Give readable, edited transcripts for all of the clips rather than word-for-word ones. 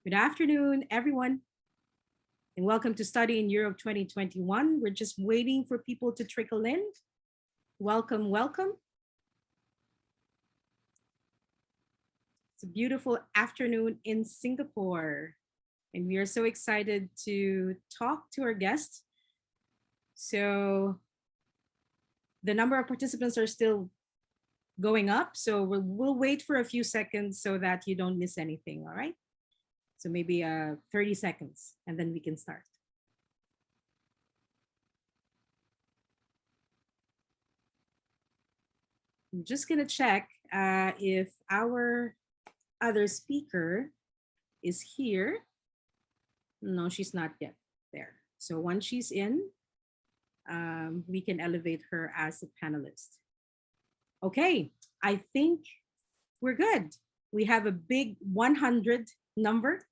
Good afternoon, everyone, and welcome to Study in Europe 2021. We're just waiting for people to trickle in. Welcome, welcome. It's a beautiful afternoon in Singapore, and we are so excited to talk to our guests. So the number of participants are still going up, so we'll wait for a few seconds so that you don't miss anything, all right? So maybe 30 seconds, and then we can start. I'm just gonna check if our other speaker is here. No, she's not yet there. So once she's in, we can elevate her as a panelist. Okay, I think we're good. We have a big 100 number.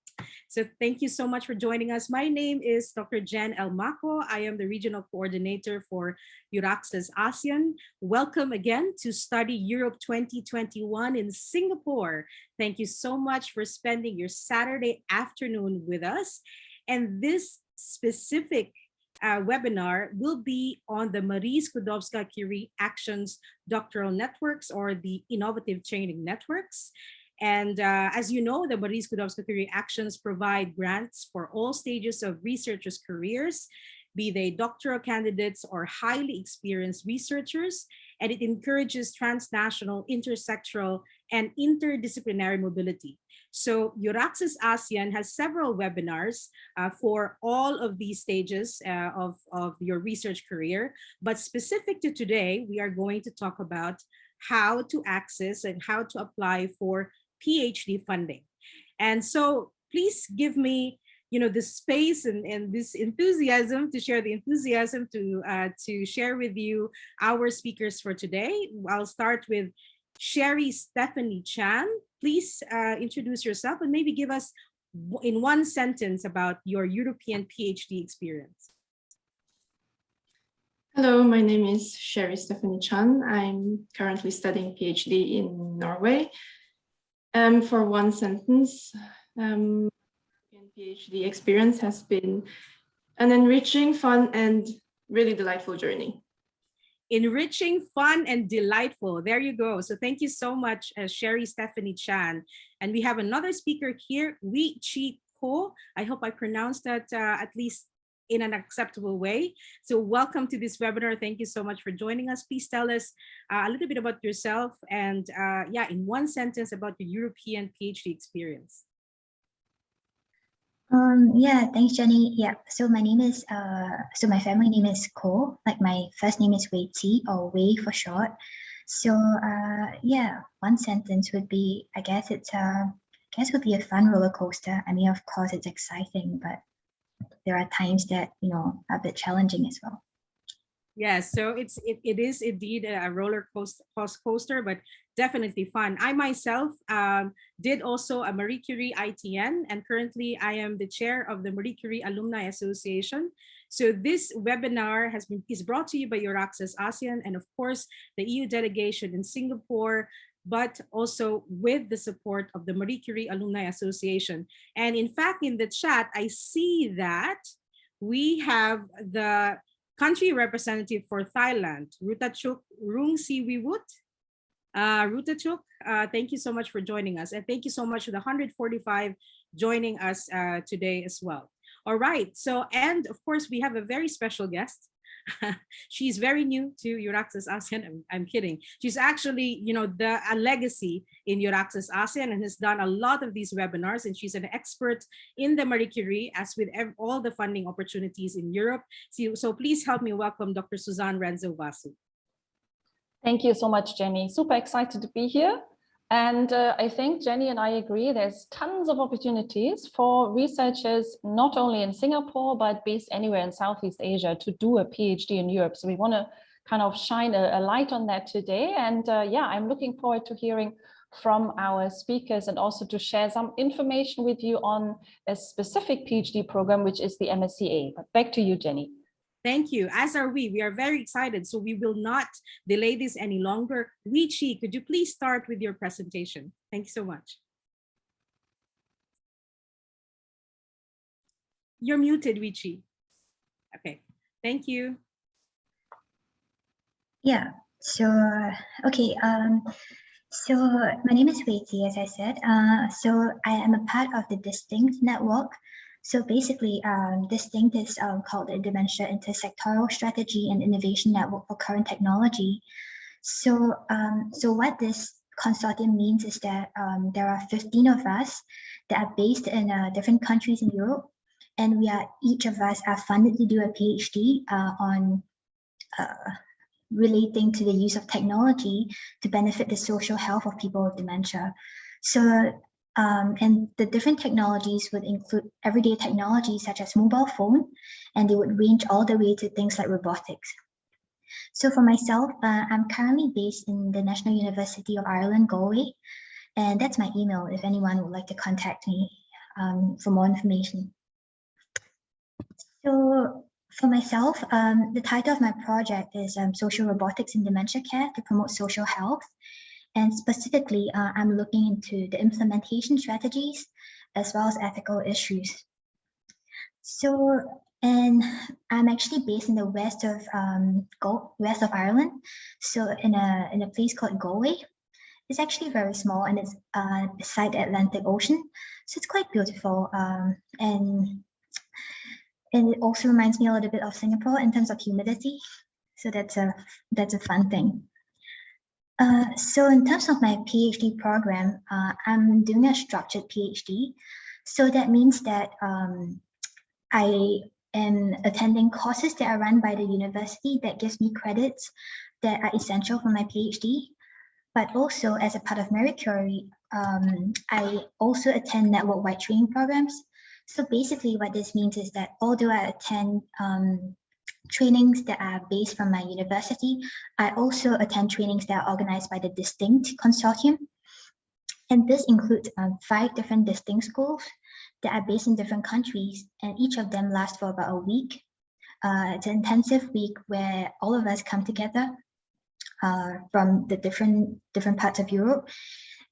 So thank you so much for joining us. My name is Dr. Jen Elmaco. I am the Regional Coordinator for Euraxis ASEAN. Welcome again to Study Europe 2021 in Singapore. Thank you so much for spending your Saturday afternoon with us. And this specific webinar will be on the Marie Skłodowska-Curie Actions Doctoral Networks, or the Innovative Training Networks. And as you know, the Marie Skłodowska-Curie Actions provide grants for all stages of researchers' careers, be they doctoral candidates or highly experienced researchers, and it encourages transnational, intersectoral, and interdisciplinary mobility. So Euraxis ASEAN has several webinars for all of these stages of your research career, but specific to today, we are going to talk about how to access and how to apply for PhD funding. And so please give me, the space and this enthusiasm to share the enthusiasm to share with you our speakers for today. I'll start with Sherry Stephanie Chan. Please introduce yourself and maybe give us in one sentence about your European PhD experience. Hello, my name is Sherry Stephanie Chan. I'm currently studying PhD in Norway. For one sentence, PhD experience has been an enriching, fun, and really delightful journey. Enriching, fun, and delightful. There you go. So thank you so much, Sherry Stephanie Chan. And we have another speaker here, Uichi. I hope I pronounced that at least in an acceptable way. So welcome to this webinar. Thank you so much for joining us. Please tell us a little bit about yourself and in one sentence about your European PhD experience. Thanks, Jenny. Yeah, so my name is, my family name is Ko, like my first name is Uichi, or Wei for short. So one sentence would be, I guess would be a fun roller coaster. I mean, of course it's exciting, but there are times that, are a bit challenging as well. Yes, so it is indeed a roller coaster, but definitely fun. I myself did also a Marie Curie ITN, and currently I am the chair of the Marie Curie Alumni Association. So this webinar is brought to you by Euraxis ASEAN, and of course the EU delegation in Singapore, but also with the support of the Marie Curie Alumni Association. And in fact, in the chat, I see that we have the country representative for Thailand, Rutachuk Rungsiwiwut. Rutachuk, thank you so much for joining us. And thank you so much to the 145 joining us today as well. All right, so, and of course, we have a very special guest. She's very new to Euraxis ASEAN. I'm kidding. She's actually, a legacy in Euraxis ASEAN and has done a lot of these webinars. And she's an expert in the Marie Curie, as with all the funding opportunities in Europe. So please help me welcome Dr. Suzanne Renzo Vasu. Thank you so much, Jenny. Super excited to be here. And I think Jenny and I agree there's tons of opportunities for researchers, not only in Singapore, but based anywhere in Southeast Asia to do a PhD in Europe. So we want to kind of shine a light on that today. And I'm looking forward to hearing from our speakers and also to share some information with you on a specific PhD program, which is the MSCA. But back to you, Jenny. Thank you, as are we. We are very excited, so we will not delay this any longer. Uichi, could you please start with your presentation? Thank you so much. You're muted, Uichi. Okay, thank you. Yeah. So okay. So my name is Uichi, as I said. So I am a part of the Distinct network. So basically, Distinct is called the Dementia Intersectoral Strategy and Innovation Network for Current Technology. So, so what this consortium means is that there are 15 of us that are based in different countries in Europe, and each of us are funded to do a PhD on relating to the use of technology to benefit the social health of people with dementia. So, and the different technologies would include everyday technologies such as mobile phone, and they would range all the way to things like robotics. So for myself, I'm currently based in the National University of Ireland, Galway, and that's my email if anyone would like to contact me for more information. So for myself, the title of my project is Social Robotics in Dementia Care to Promote Social Health. And specifically, I'm looking into the implementation strategies as well as ethical issues. So, and I'm actually based in the west of Ireland. So in a place called Galway. It's actually very small and it's beside the Atlantic Ocean. So it's quite beautiful. And it also reminds me a little bit of Singapore in terms of humidity. So that's a fun thing. So in terms of my PhD program, I'm doing a structured PhD. So that means that I am attending courses that are run by the university that gives me credits that are essential for my PhD. But also as a part of Marie Curie, I also attend network-wide training programs. So basically what this means is that although I attend trainings that are based from my university, I also attend trainings that are organized by the Distinct Consortium. And this includes 5 different Distinct schools that are based in different countries, and each of them lasts for about a week. It's an intensive week where all of us come together from the different parts of Europe.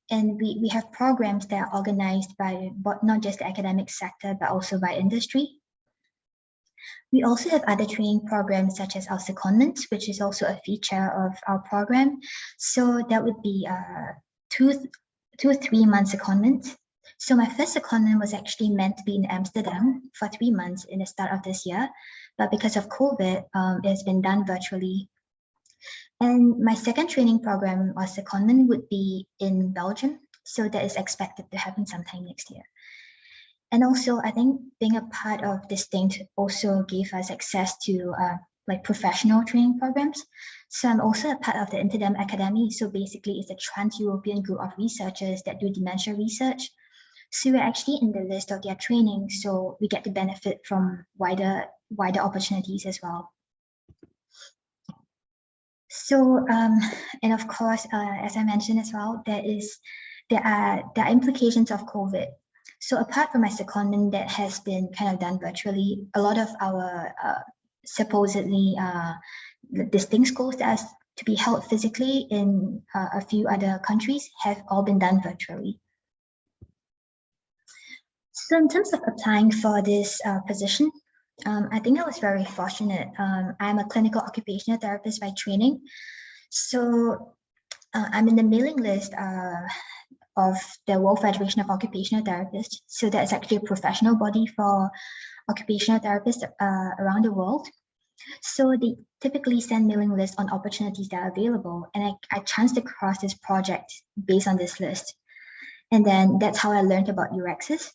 And we have programs that are organized by not just the academic sector, but also by industry. We also have other training programs such as our secondments, which is also a feature of our program. So that would be 2 or 3 month secondments. So my first secondment was actually meant to be in Amsterdam for 3 months in the start of this year. But because of COVID, it's been done virtually. And my second training program or secondment would be in Belgium. So that is expected to happen sometime next year. And also, I think being a part of Distinct also gave us access to like professional training programs. So I'm also a part of the Interdem Academy. So basically, it's a trans-European group of researchers that do dementia research. So we're actually in the list of their training. So we get to benefit from wider opportunities as well. So, and of course, as I mentioned as well, there are implications of COVID. So apart from my secondment that has been kind of done virtually, a lot of our supposedly Distinct schools that are to be held physically in a few other countries have all been done virtually. So in terms of applying for this position, I think I was very fortunate. I'm a clinical occupational therapist by training. So I'm in the mailing list of the World Federation of Occupational Therapists. So that's actually a professional body for occupational therapists around the world. So they typically send mailing lists on opportunities that are available. And I chanced across this project based on this list. And then that's how I learned about UXs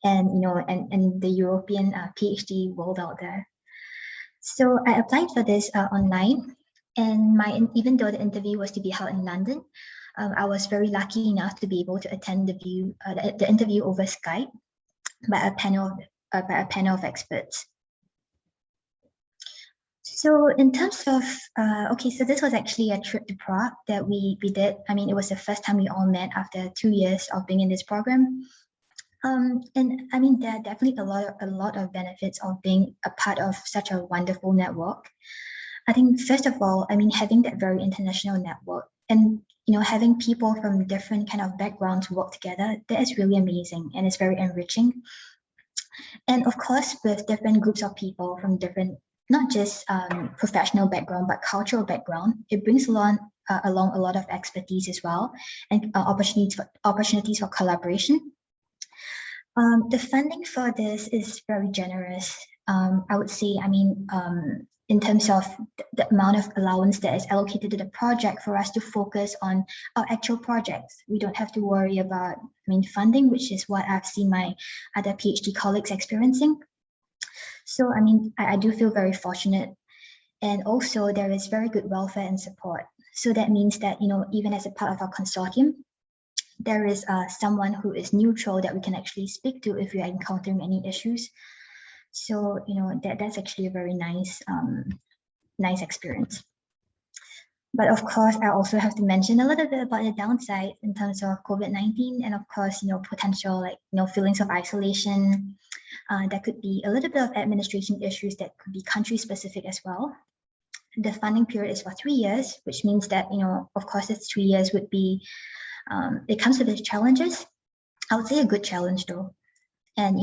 and, you know, and the European PhD world out there. So I applied for this online, and even though the interview was to be held in London, I was very lucky enough to be able to attend the interview over Skype by a panel of experts. So in terms of, okay, so this was actually a trip to Prague that we did. I mean, it was the first time we all met after 2 years of being in this program. And I mean, there are definitely a lot of benefits of being a part of such a wonderful network. I think first of all, I mean, having that very international network and, you know, having people from different kind of backgrounds work together, that is really amazing and it's very enriching. And of course, with different groups of people from different, not just professional background, but cultural background, it brings along a lot of expertise as well, and opportunities for collaboration. The funding for this is very generous. I would say, in terms of the amount of allowance that is allocated to the project for us to focus on our actual projects. We don't have to worry about funding, which is what I've seen my other PhD colleagues experiencing. So, I do feel very fortunate. And also there is very good welfare and support. So that means that, even as a part of our consortium, there is someone who is neutral that we can actually speak to if we are encountering any issues. So, that's actually a very nice experience. But of course, I also have to mention a little bit about the downside in terms of COVID-19, and of course, potential feelings of isolation. There could be a little bit of administration issues that could be country specific as well. The funding period is for 3 years, which means that, of course, this 3 years would be, it comes with its challenges. I would say a good challenge though. And,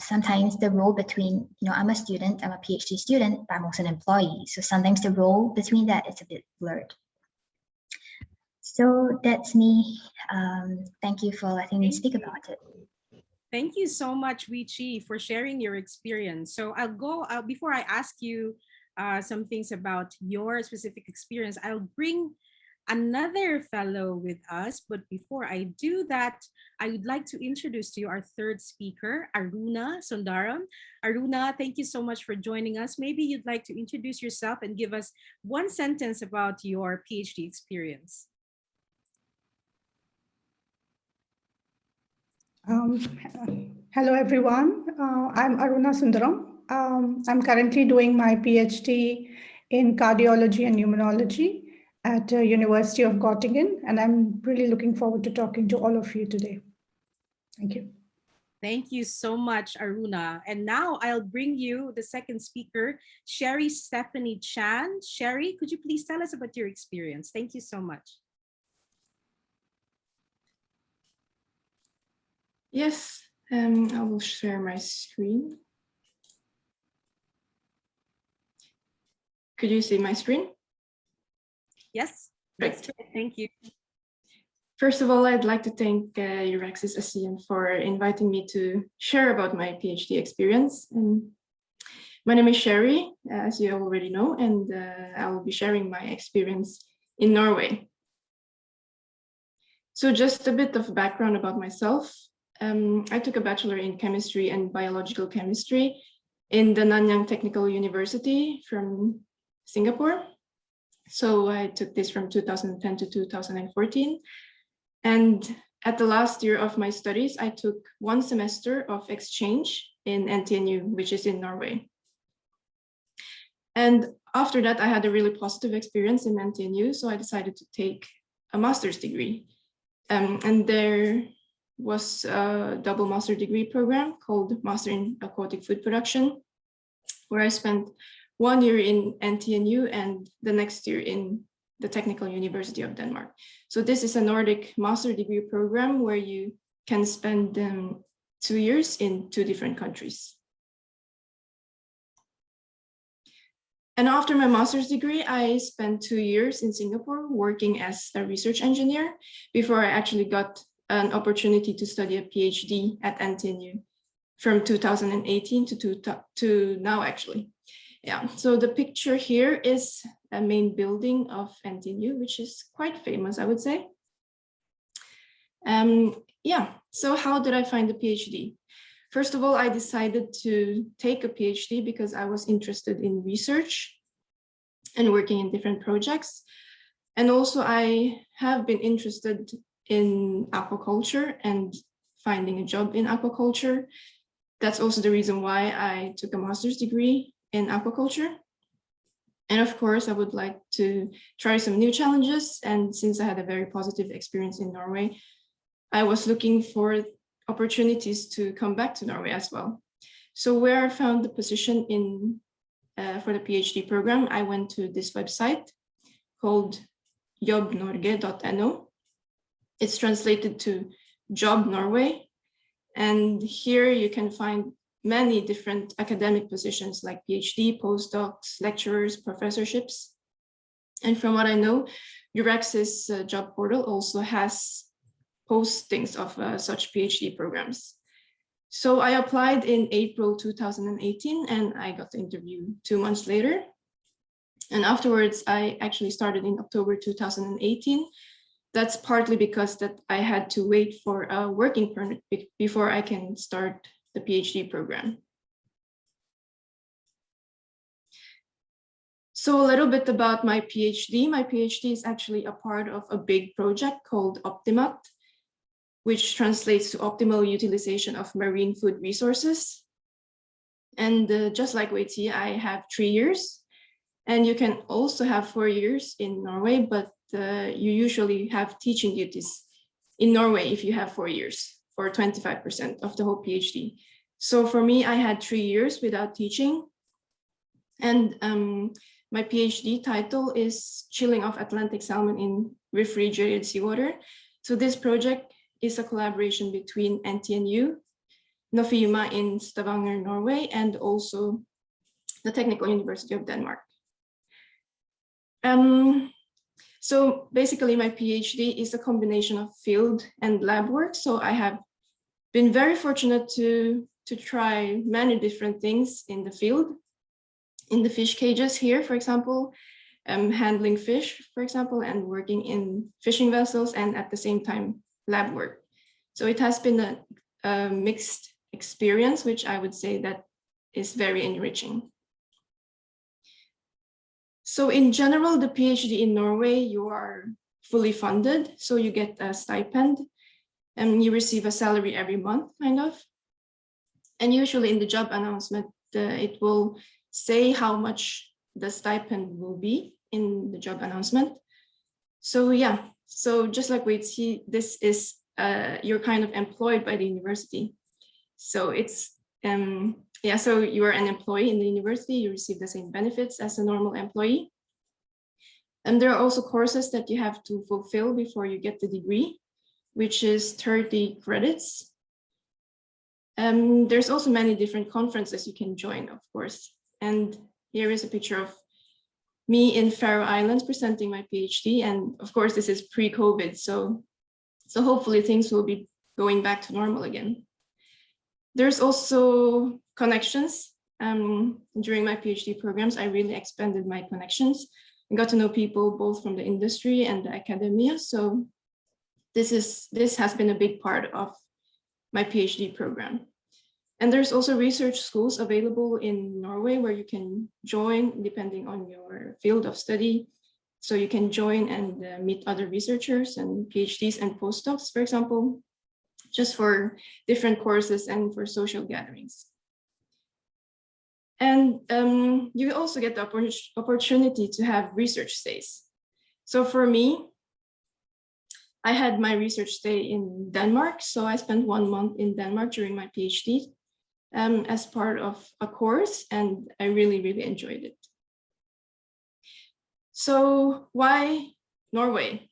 sometimes the role between, I'm a student, I'm a PhD student, but I'm also an employee. So sometimes the role between that is a bit blurred. So that's me. Thank you for letting me speak about it. Thank you so much, Uichi, for sharing your experience. So I'll go, before I ask you some things about your specific experience, I'll bring another fellow with us. But before I do that, I would like to introduce to you our third speaker, Aruna Sundaram. Aruna, thank you so much for joining us. Maybe you'd like to introduce yourself and give us one sentence about your PhD experience. Hello, everyone. I'm Aruna Sundaram. I'm currently doing my PhD in cardiology and pneumonology at the University of Goettingen, and I'm really looking forward to talking to all of you today. Thank you. Thank you so much, Aruna. And now I'll bring you the second speaker, Sherry Stephanie Shan. Sherry, could you please tell us about your experience? Thank you so much. Yes, I will share my screen. Could you see my screen? Yes, Great. thank you. First of all, I'd like to thank Euraxis ASEAN for inviting me to share about my PhD experience. My name is Sherry, as you already know, and I will be sharing my experience in Norway. So just a bit of background about myself. I took a bachelor in chemistry and biological chemistry in the Nanyang Technical University from Singapore. So I took this from 2010 to 2014. And at the last year of my studies, I took 1 semester of exchange in NTNU, which is in Norway. And after that, I had a really positive experience in NTNU, so I decided to take a master's degree. And there was a double master degree program called Master in Aquatic Food Production, where I spent 1 year in NTNU and the next year in the Technical University of Denmark. So this is a Nordic master degree program where you can spend 2 years in 2 different countries. And after my master's degree, I spent 2 years in Singapore working as a research engineer before I actually got an opportunity to study a PhD at NTNU from 2018 to now, actually. Yeah, so the picture here is a main building of NTNU, which is quite famous, I would say. Yeah, so how did I find a PhD? First of all, I decided to take a PhD because I was interested in research and working in different projects. And also I have been interested in aquaculture and finding a job in aquaculture. That's also the reason why I took a master's degree in aquaculture. And of course, I would like to try some new challenges. And since I had a very positive experience in Norway, I was looking for opportunities to come back to Norway as well. So where I found the position in for the PhD program, I went to this website called jobbnorge.no. It's translated to Job Norway. And here you can find many different academic positions like PhD, postdocs, lecturers, professorships. And from what I know, Eurex's job portal also has postings of such PhD programs. So I applied in April 2018 and I got the interview 2 months later. And afterwards, I actually started in October 2018. That's partly because that I had to wait for a working permit before I can start the PhD program. So a little bit about my PhD. My PhD is actually a part of a big project called Optimat, which translates to optimal utilization of marine food resources. And just like Uichi, I have 3 years. And you can also have 4 years in Norway, but you usually have teaching duties in Norway if you have 4 years, for 25% of the whole PhD. So for me, I had 3 years without teaching. And my PhD title is Chilling of Atlantic Salmon in Refrigerated Seawater. So this project is a collaboration between NTNU, Nofima in Stavanger, Norway, and also the Technical University of Denmark. So basically my PhD is a combination of field and lab work. So I have been very fortunate to try many different things in the field. In the fish cages here, for example, handling fish, for example, and working in fishing vessels and at the same time lab work. So it has been a mixed experience, which I would say that is very enriching. So in general, the PhD in Norway, you are fully funded. So you get a stipend and you receive a salary every month, kind of. And usually in the job announcement, it will say how much the stipend will be in the job announcement. So yeah, so just like we see, this is, you're kind of employed by the university. So it's, yeah, so you are an employee in the university, you receive the same benefits as a normal employee. And there are also courses that you have to fulfill before you get the degree, which is 30 credits. There's also many different conferences you can join, of course. And here is a picture of me in Faroe Islands presenting my PhD. And of course, this is pre-COVID. So hopefully things will be going back to normal again. There's also connections. During my PhD programs, I really expanded my connections and got to know people both from the industry and the academia. So this has been a big part of my PhD program. And there's also research schools available in Norway where you can join depending on your field of study. So you can join and meet other researchers and PhDs and postdocs, for example, just for different courses and for social gatherings. And you also get the opportunity to have research stays. So for me, I had my research stay in Denmark. So I spent 1 month in Denmark during my PhD as part of a course, and I really, really enjoyed it. So why Norway?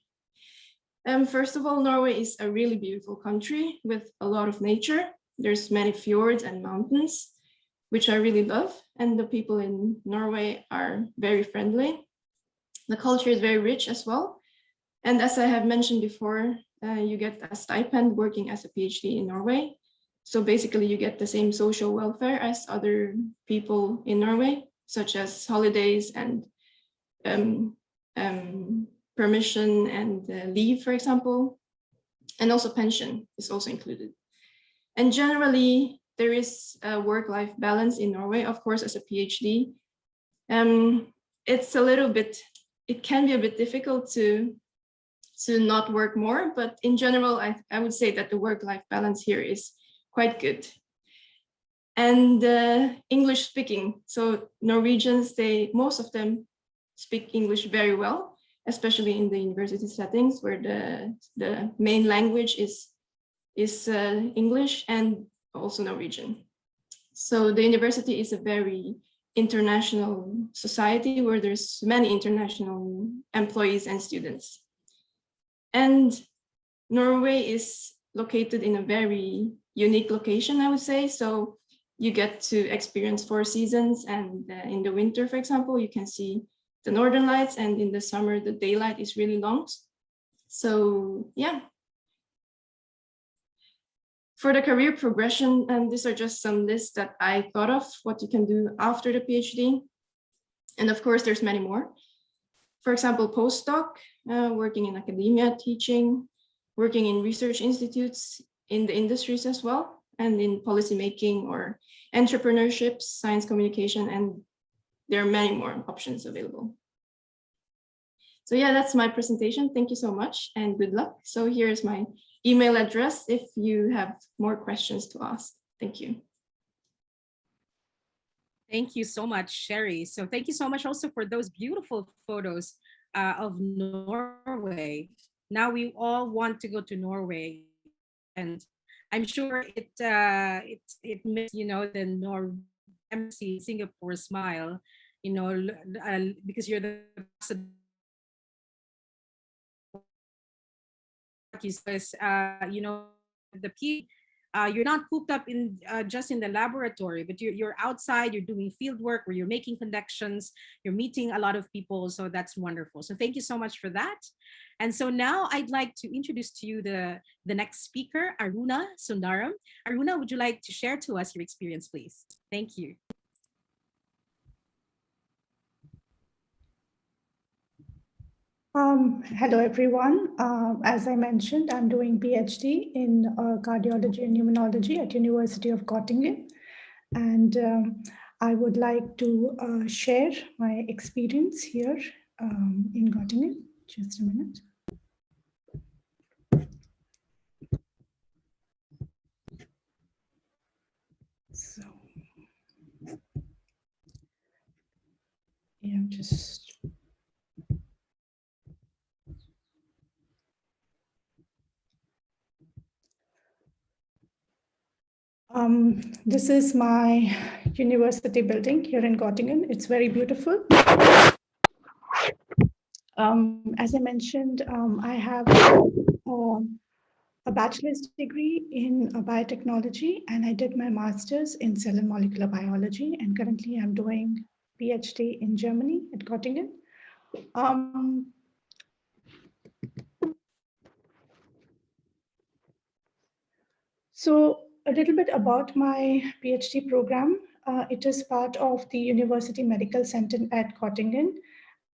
First of all, Norway is a really beautiful country with a lot of nature. There's many fjords and mountains, which I really love. And the people in Norway are very friendly. The culture is very rich as well. And as I have mentioned before, you get a stipend working as a PhD in Norway. So basically you get the same social welfare as other people in Norway, such as holidays and permission and leave, for example, and also pension is also included. And generally, there is a work-life balance in Norway, of course, as a PhD. It's a little bit, it can be a bit difficult to not work more, but in general, I would say that the work-life balance here is quite good. And English speaking, so Norwegians, most of them speak English very well, especially in the university settings where the main language is English and also Norwegian. So the university is a very international society where there's many international employees and students. And Norway is located in a very unique location, I would say. So you get to experience 4 seasons, and in the winter, for example, you can see the northern lights, and in the summer, the daylight is really long. So yeah. For the career progression, and these are just some lists that I thought of, what you can do after the PhD. And of course, there's many more. For example, postdoc, working in academia, teaching, working in research institutes, in the industries as well, and in policymaking or entrepreneurship, science communication, and there are many more options available. So yeah, that's my presentation. Thank you so much and good luck. So here's my email address if you have more questions to ask. Thank you. Thank you so much, Sherry. So thank you so much also for those beautiful photos of Norway. Now we all want to go to Norway, and I'm sure it makes, you know, the MSc Singapore smile, you know, because you're the you know, the you're not cooped up in just in the laboratory, but you're outside, you're doing field work where you're making connections, you're meeting a lot of people. So that's wonderful. So thank you so much for that. And so now I'd like to introduce to you the next speaker, Aruna Sundaram. Aruna, would you like to share to us your experience, please? Thank you. Hello, everyone. As I mentioned, I'm doing PhD in cardiology and immunology at University of Goettingen. And I would like to share my experience here in Goettingen. Just a minute. So, yeah, just... This is my university building here in Goettingen. It's very beautiful. As I mentioned, I have a bachelor's degree in biotechnology, and I did my master's in cell and molecular biology, and currently I'm doing PhD in Germany at Goettingen. So a little bit about my PhD program. It is part of the University Medical Center at Goettingen,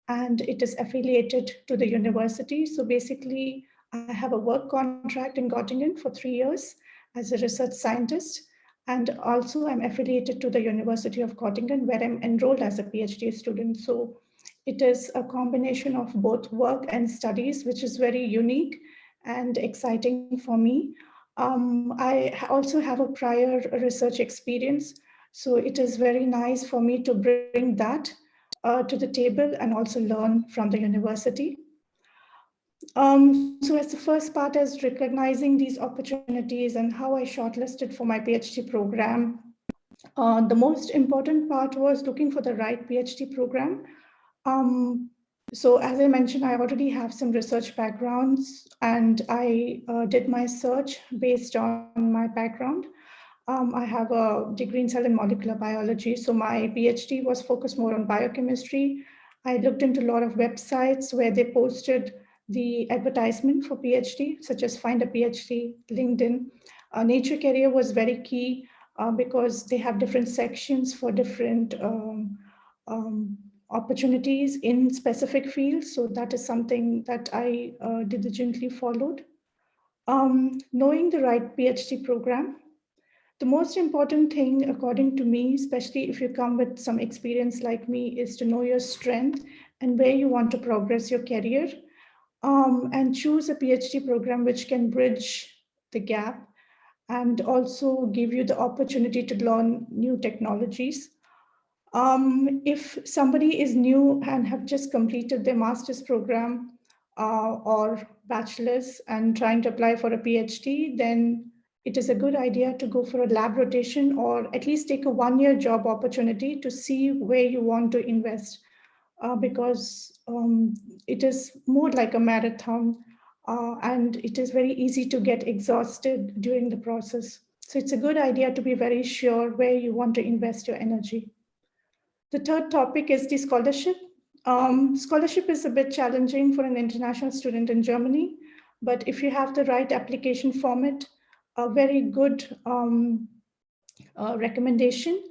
and it is affiliated to the university. So basically, I have a work contract in Goettingen for 3 years as a research scientist. And also I'm affiliated to the University of Goettingen, where I'm enrolled as a PhD student. So it is a combination of both work and studies, which is very unique and exciting for me. I also have a prior research experience. So it is very nice for me to bring that to the table and also learn from the university. So as the first part is recognizing these opportunities and how I shortlisted for my PhD program. The most important part was looking for the right PhD program. So as I mentioned, I already have some research backgrounds, and I did my search based on my background. I have a degree in cell and molecular biology, so my PhD was focused more on biochemistry. I looked into a lot of websites where they posted the advertisement for PhD, such as Find a PhD, LinkedIn. Nature Career was very key because they have different sections for different opportunities in specific fields. So that is something that I diligently followed. Knowing the right PhD program. The most important thing, according to me, especially if you come with some experience like me, is to know your strength and where you want to progress your career, and choose a PhD program which can bridge the gap and also give you the opportunity to learn new technologies. If somebody is new and have just completed their master's program or bachelor's and trying to apply for a PhD, then it is a good idea to go for a lab rotation or at least take a one-year job opportunity to see where you want to invest, because it is more like a marathon and it is very easy to get exhausted during the process. So it's a good idea to be very sure where you want to invest your energy. The third topic is the scholarship. Scholarship is a bit challenging for an international student in Germany, but if you have the right application format, a very good recommendation,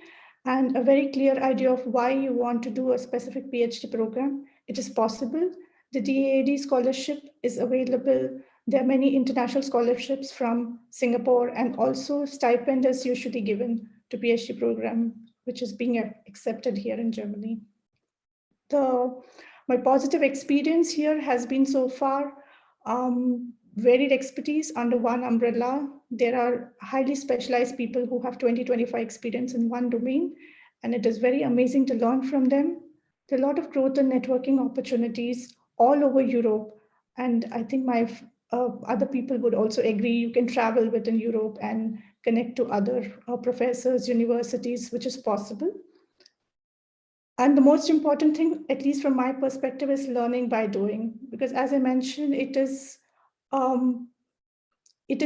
and a very clear idea of why you want to do a specific PhD program, it is possible. The DAAD scholarship is available. There are many international scholarships from Singapore, and also stipend is usually given to PhD program, which is being accepted here in Germany. My positive experience here has been so far varied expertise under one umbrella. There are highly specialized people who have 20-25 experience in one domain, and it is very amazing to learn from them. There are a lot of growth and networking opportunities all over Europe, and I think my other people would also agree. You can travel within Europe and connect to other professors, universities, which is possible. And the most important thing, at least from my perspective, is learning by doing, because as I mentioned, it is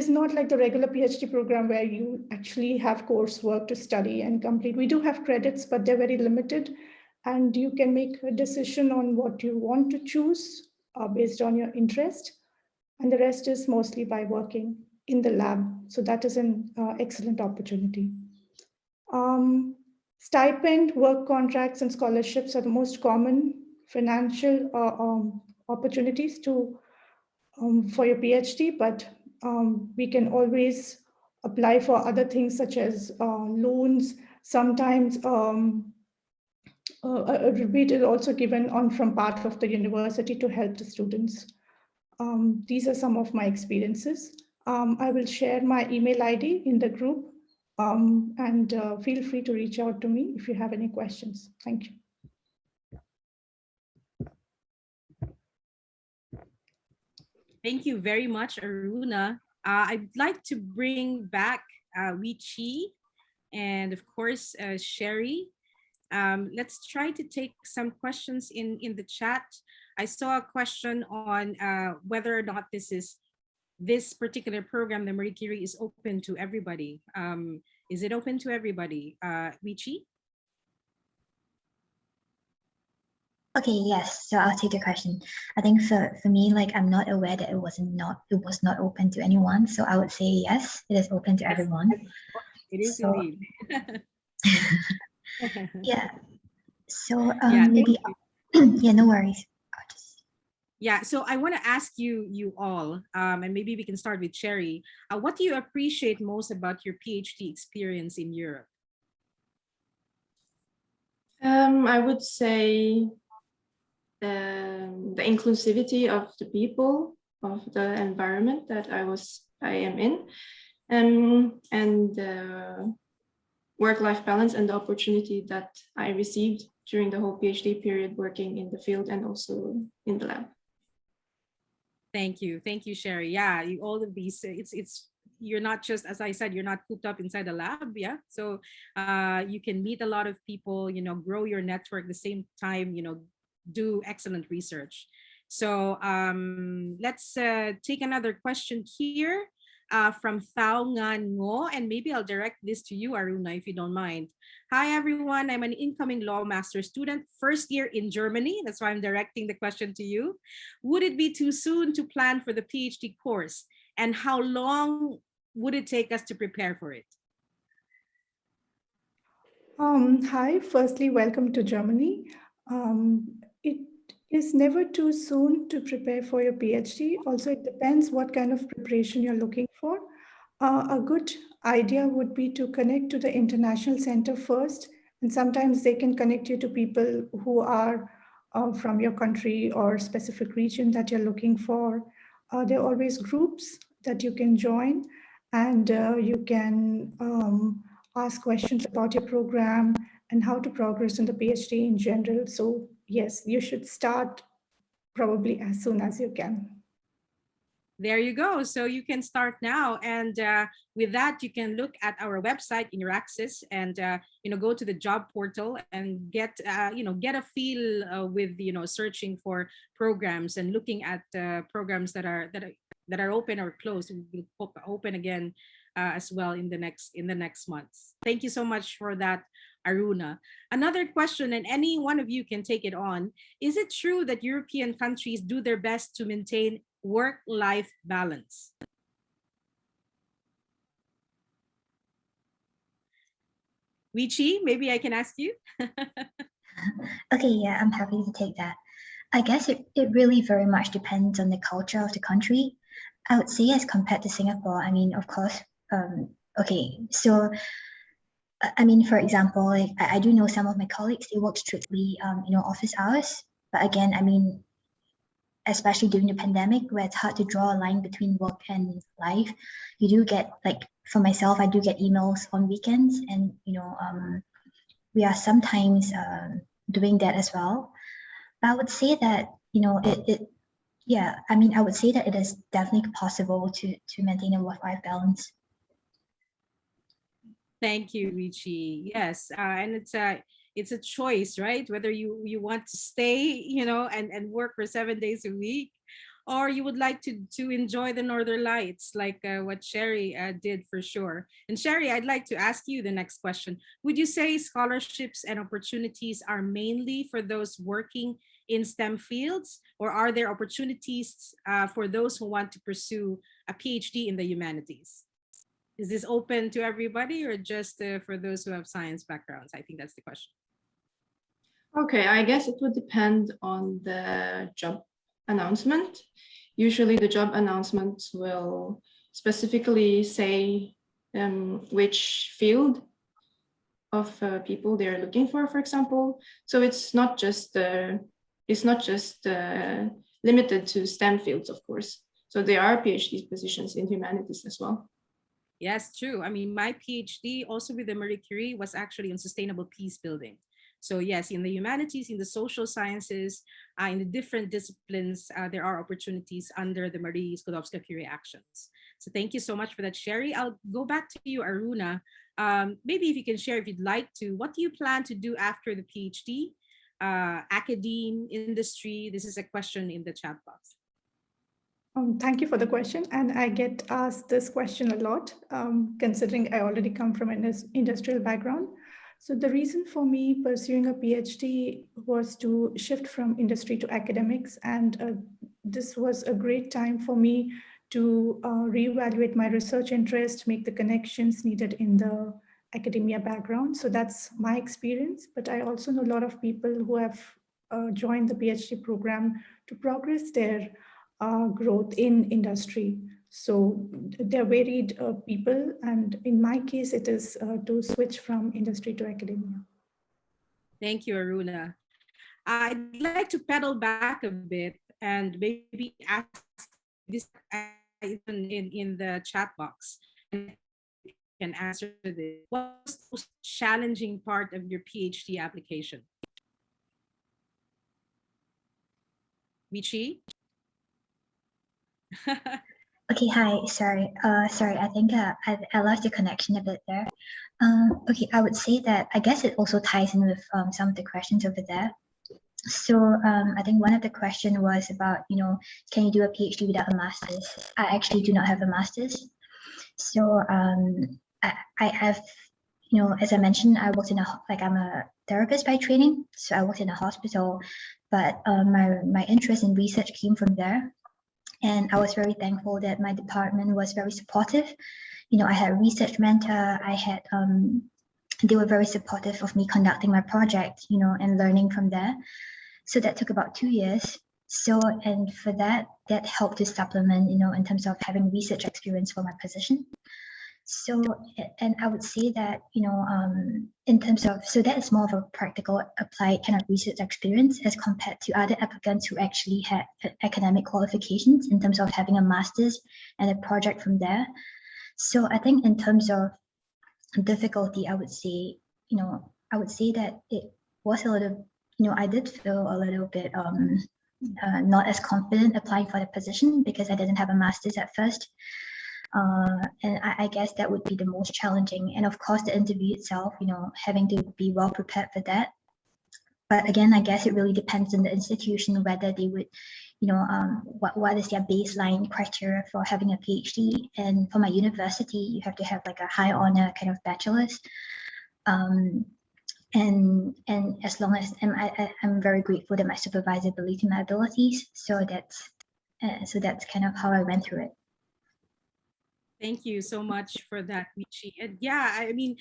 not like the regular PhD program where you actually have coursework to study and complete. We do have credits, but they're very limited, and you can make a decision on what you want to choose based on your interest. And the rest is mostly by working in the lab. So that is an excellent opportunity. Stipend, work contracts, and scholarships are the most common financial opportunities for your PhD, but we can always apply for other things such as loans. Sometimes a rebate is also given on from part of the university to help the students. These are some of my experiences. I will share my email ID in the group. And feel free to reach out to me if you have any questions. Thank you. Thank you very much, Aruna. I'd like to bring back Uichi and of course, Sherry. Let's try to take some questions in the chat. I saw a question on whether or not this particular program, the Marie Curie, is open to everybody. Is it open to everybody? Uichi? Okay, yes. So I'll take the question. I think for me, like I'm not aware that it was not open to anyone. So I would say yes, it is open to everyone. It is so, indeed. Yeah. So yeah, maybe yeah, no worries. Yeah, so I want to ask you all, and maybe we can start with Sherry. What do you appreciate most about your PhD experience in Europe? I would say the inclusivity of the people, of the environment that I am in, and the work-life balance and the opportunity that I received during the whole PhD period working in the field and also in the lab. Thank you, Sherry. Yeah, all of these. You're not just, as I said, you're not cooped up inside a lab. Yeah, so you can meet a lot of people. Grow your network. At the same time, do excellent research. So let's take another question here from Thao Ngan Ngo, and maybe I'll direct this to you, Aruna, if you don't mind. Hi, everyone. I'm an incoming law master student, first year in Germany. That's why I'm directing the question to you. Would it be too soon to plan for the PhD course? And how long would it take us to prepare for it? Hi, firstly, welcome to Germany. It is never too soon to prepare for your PhD. Also, it depends what kind of preparation you're looking for. A good idea would be to connect to the international center first, and sometimes they can connect you to people who are from your country or specific region that you're looking for. There are always groups that you can join, and you can ask questions about your program and how to progress in the PhD in general. So yes, you should start probably as soon as you can. There you go. So you can start now, and with that, you can look at our website in your access, and go to the job portal and get a feel with searching for programs and looking at programs that are open or closed. We'll open again as well in the next months. Thank you so much for that, Aruna. Another question, and any one of you can take it on. Is it true that European countries do their best to maintain work-life balance? Uichi, maybe I can ask you. Okay, yeah, I'm happy to take that. I guess it really very much depends on the culture of the country. I would say as compared to Singapore, I mean, of course, okay, so I mean, for example, like, I do know some of my colleagues, they work strictly, office hours. But again, I mean, especially during the pandemic, where it's hard to draw a line between work and life, you do get, like, for myself, I do get emails on weekends, and we are sometimes doing that as well. But I would say that I would say that it is definitely possible to maintain a work-life balance. Thank you, Uichi. Yes, and it's a choice, right? Whether you want to stay, and work for 7 days a week, or you would like to enjoy the Northern Lights, like what Sherry did for sure. And Sherry, I'd like to ask you the next question. Would you say scholarships and opportunities are mainly for those working in STEM fields, or are there opportunities for those who want to pursue a PhD in the humanities? Is this open to everybody, or just for those who have science backgrounds? I think that's the question. Okay, I guess it would depend on the job announcement. Usually the job announcements will specifically say which field of people they're looking for example. So it's not just limited to STEM fields, of course. So there are PhD positions in humanities as well. Yes, true. I mean, my PhD also with the Marie Curie was actually on sustainable peace building. So yes, in the humanities, in the social sciences, in the different disciplines, there are opportunities under the Marie Skłodowska-Curie actions. So thank you so much for that, Sherry. I'll go back to you, Aruna. Maybe if you can share, if you'd like to, what do you plan to do after the PhD? Academe, industry? This is a question in the chat box. Thank you for the question. And I get asked this question a lot, considering I already come from an industrial background. So the reason for me pursuing a PhD was to shift from industry to academics. And this was a great time for me to reevaluate my research interest, make the connections needed in the academia background. So that's my experience. But I also know a lot of people who have joined the PhD program to progress their growth in industry. So they're varied people, and in my case, it is to switch from industry to academia. Thank you, Aruna. I'd like to pedal back a bit and maybe ask this in the chat box. You can answer this. What's the most challenging part of your PhD application? Uichi? Okay, hi, sorry, I think I lost the connection a bit there. Okay, I would say that I guess it also ties in with some of the questions over there. So I think one of the questions was about, can you do a PhD without a master's? I actually do not have a master's. So I have, as I mentioned, I worked in I'm a therapist by training. So I worked in a hospital, but my interest in research came from there. And I was very thankful that my department was very supportive. I had a research mentor. They were very supportive of me conducting my project, and learning from there. So that took about 2 years. So, and for that helped to supplement, in terms of having research experience for my position. So, and I would say that, in terms of, so that is more of a practical applied kind of research experience as compared to other applicants who actually had academic qualifications in terms of having a master's and a project from there. So I think in terms of difficulty, I would say that it was a little, I did feel a little bit not as confident applying for the position because I didn't have a master's at first. And I guess that would be the most challenging. And of course, the interview itself, having to be well prepared for that. But again, I guess it really depends on the institution, whether they would, what is their baseline criteria for having a PhD. And for my university, you have to have like a high honor kind of bachelor's. And as long as I'm very grateful that my supervisor believed in my abilities. So that's kind of how I went through it. Thank you so much for that, Uichi. And yeah, I mean,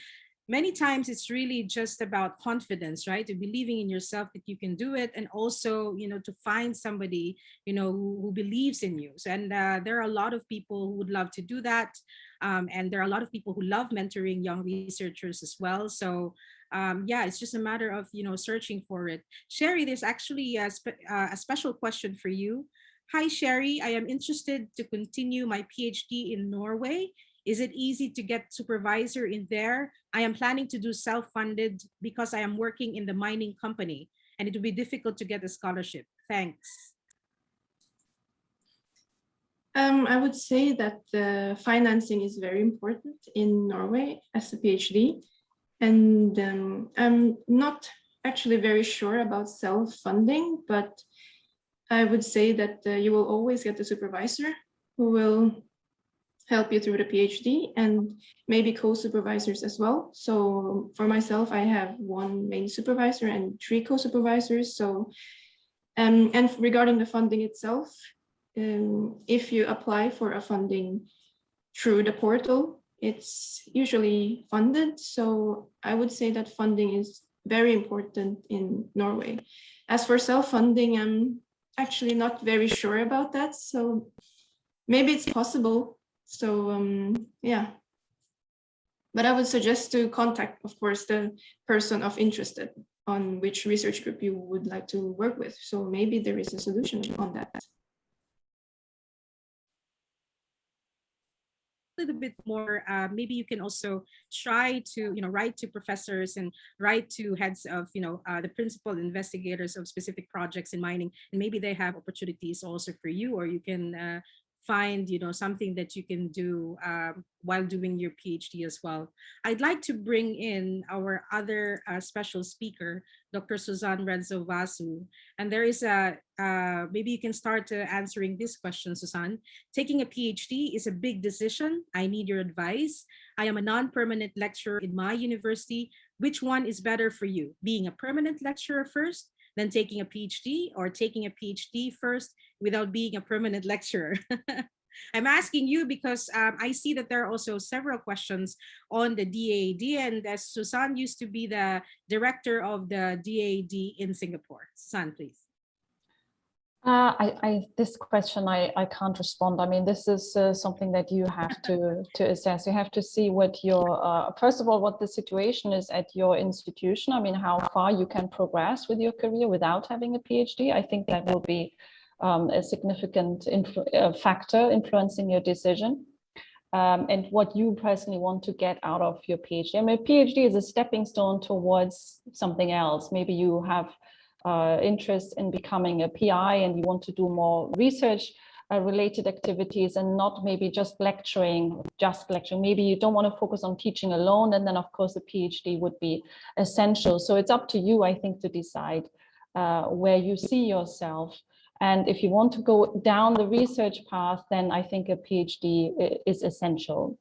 many times it's really just about confidence, right? To believing in yourself that you can do it, and also, to find somebody, who believes in you. So, and there are a lot of people who would love to do that. And there are a lot of people who love mentoring young researchers as well. So yeah, it's just a matter of, searching for it. Sherry, there's actually a special question for you. Hi, Sherry. I am interested to continue my PhD in Norway. Is it easy to get supervisor in there? I am planning to do self-funded because I am working in the mining company, and it will be difficult to get a scholarship. Thanks. I would say that the financing is very important in Norway as a PhD. And I'm not actually very sure about self-funding, but I would say that you will always get a supervisor who will help you through the PhD, and maybe co-supervisors as well. So for myself, I have one main supervisor and 3 co-supervisors. So, and regarding the funding itself, if you apply for a funding through the portal, it's usually funded. So I would say that funding is very important in Norway. As for self-funding, I'm actually not very sure about that. So maybe it's possible. So yeah, but I would suggest to contact, of course, the person of interested on which research group you would like to work with. So maybe there is a solution on that. Little bit more, maybe you can also try to write to professors and write to heads of the principal investigators of specific projects in mining, and maybe they have opportunities also for you, or you can find something that you can do while doing your PhD as well. I'd like to bring in our other special speaker, Dr. Suzanne Renzo-Vasu, and there is a maybe you can start answering this question, Suzanne. Taking a PhD is a big decision. I need your advice. I am a non-permanent lecturer in my university. Which one is better for you? Being a permanent lecturer first, then taking a PhD, or taking a PhD first without being a permanent lecturer? I'm asking you because I see that there are also several questions on the DAAD, and as Suzanne used to be the director of the DAAD in Singapore. Suzanne, please. This question I can't respond. I mean, this is something that you have to assess. You have to see what your first of all, what the situation is at your institution. I mean, how far you can progress with your career without having a PhD. I think that will be a significant factor influencing your decision, and what you personally want to get out of your PhD. I mean, a PhD is a stepping stone towards something else. Maybe you have interest in becoming a PI and you want to do more research related activities and not maybe just lecturing. Maybe you don't want to focus on teaching alone, and then of course a PhD would be essential. So it's up to you, I think, to decide where you see yourself. And if you want to go down the research path, then I think a PhD is essential.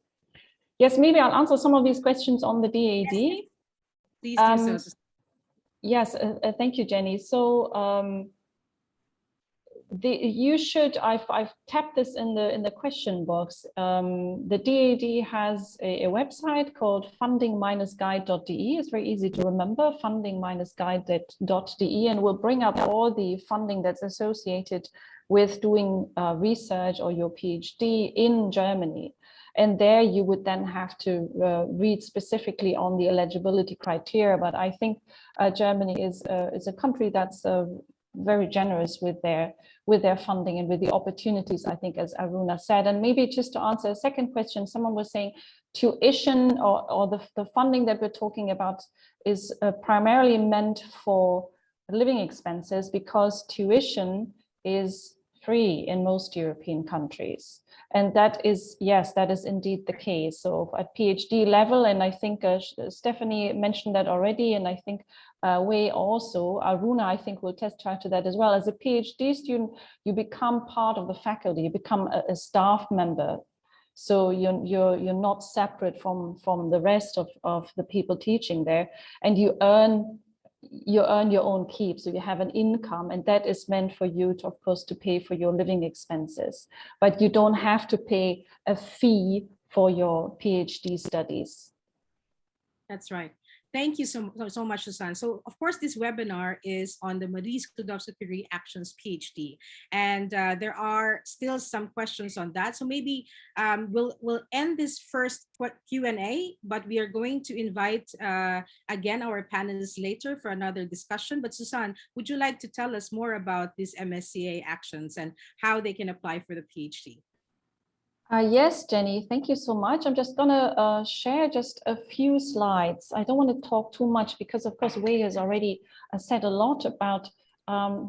Yes, maybe I'll answer some of these questions on the DAAD. Yes, please do so. Yes, thank you, Jenny. So I've tapped this in the question box. The DAAD has a website called funding-guide.de. It's very easy to remember, funding-guide.de, and will bring up all the funding that's associated with doing research or your PhD in Germany. And there you would then have to read specifically on the eligibility criteria. But I think Germany is a country that's very generous with their funding and with the opportunities, I think, as Aruna said. And maybe just to answer a second question, someone was saying tuition or the funding that we're talking about is primarily meant for living expenses, because tuition is free in most European countries. And that is, yes, that is indeed the case. So at PhD level, and I think Stephanie mentioned that already, and I think Wei also, Aruna, I think will testify to that as well. As a PhD student, you become part of the faculty, you become a staff member. So you're not separate from the rest of the people teaching there, and you earn your own keep, so you have an income, and that is meant for you to, of course, to pay for your living expenses, but you don't have to pay a fee for your PhD studies. That's right. Thank you so much, Susan. So, of course, this webinar is on the Marie Skłodowska-Curie Actions PhD, and there are still some questions on that. So maybe we'll end this first Q&A, but we are going to invite again our panelists later for another discussion. But Susan, would you like to tell us more about these MSCA Actions and how they can apply for the PhD? Yes, Jenny, thank you so much. I'm just going to share just a few slides. I don't want to talk too much because, of course, Wei has already said a lot about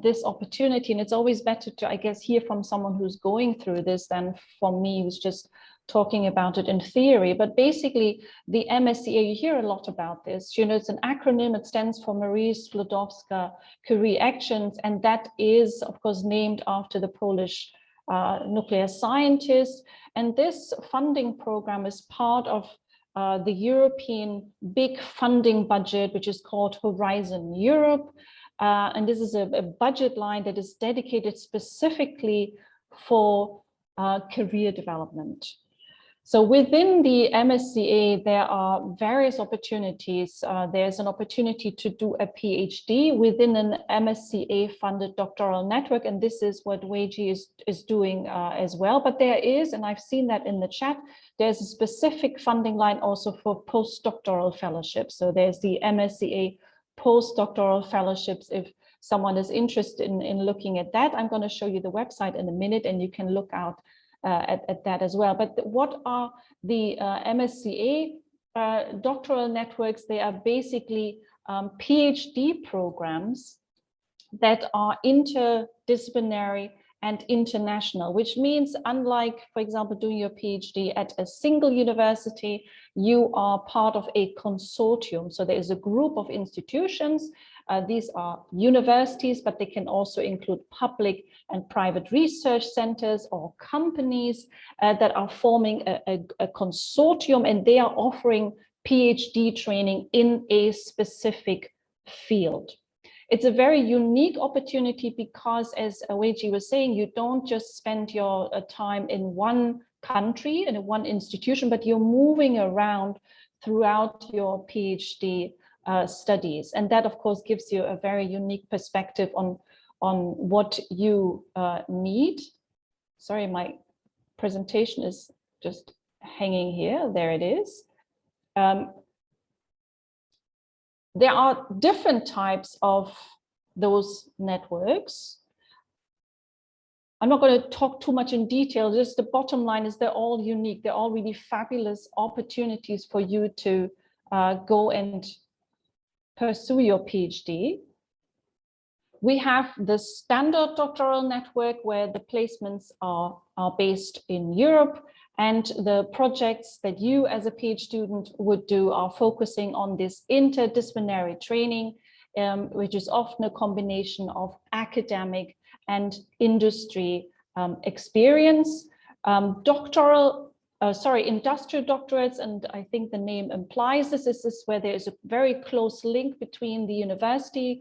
this opportunity. And it's always better to, I guess, hear from someone who's going through this than from me who's just talking about it in theory. But basically, the MSCA, you hear a lot about this. You know, it's an acronym. It stands for Marie Skłodowska-Curie Actions. And that is, of course, named after the Polish nuclear scientist. And this funding program is part of the European big funding budget, which is called Horizon Europe. And this is a budget line that is dedicated specifically for career development. So within the MSCA, there are various opportunities. There's an opportunity to do a PhD within an MSCA-funded doctoral network, and this is what Uichi is doing as well. But there is, and I've seen that in the chat, there's a specific funding line also for postdoctoral fellowships. So there's the MSCA postdoctoral fellowships. If someone is interested in looking at that, I'm going to show you the website in a minute, and you can look out at that as well. But what are the MSCA doctoral networks? They are basically PhD programs that are interdisciplinary and international, which means, unlike, for example, doing your PhD at a single university, you are part of a consortium. So there is a group of institutions. These are universities, but they can also include public and private research centers or companies that are forming a consortium, and they are offering PhD training in a specific field. It's a very unique opportunity because, as Uichi was saying, you don't just spend your time in one country and in one institution, but you're moving around throughout your PhD studies. And that, of course, gives you a very unique perspective on what you need. Sorry, my presentation is just hanging here. There it is. There are different types of those networks. I'm not going to talk too much in detail. Just the bottom line is they're all unique. They're all really fabulous opportunities for you to go and pursue your PhD. We have the standard doctoral network where the placements are based in Europe, and the projects that you as a PhD student would do are focusing on this interdisciplinary training, which is often a combination of academic and industry experience. Industrial doctorates, and I think the name implies this, is where there is a very close link between the university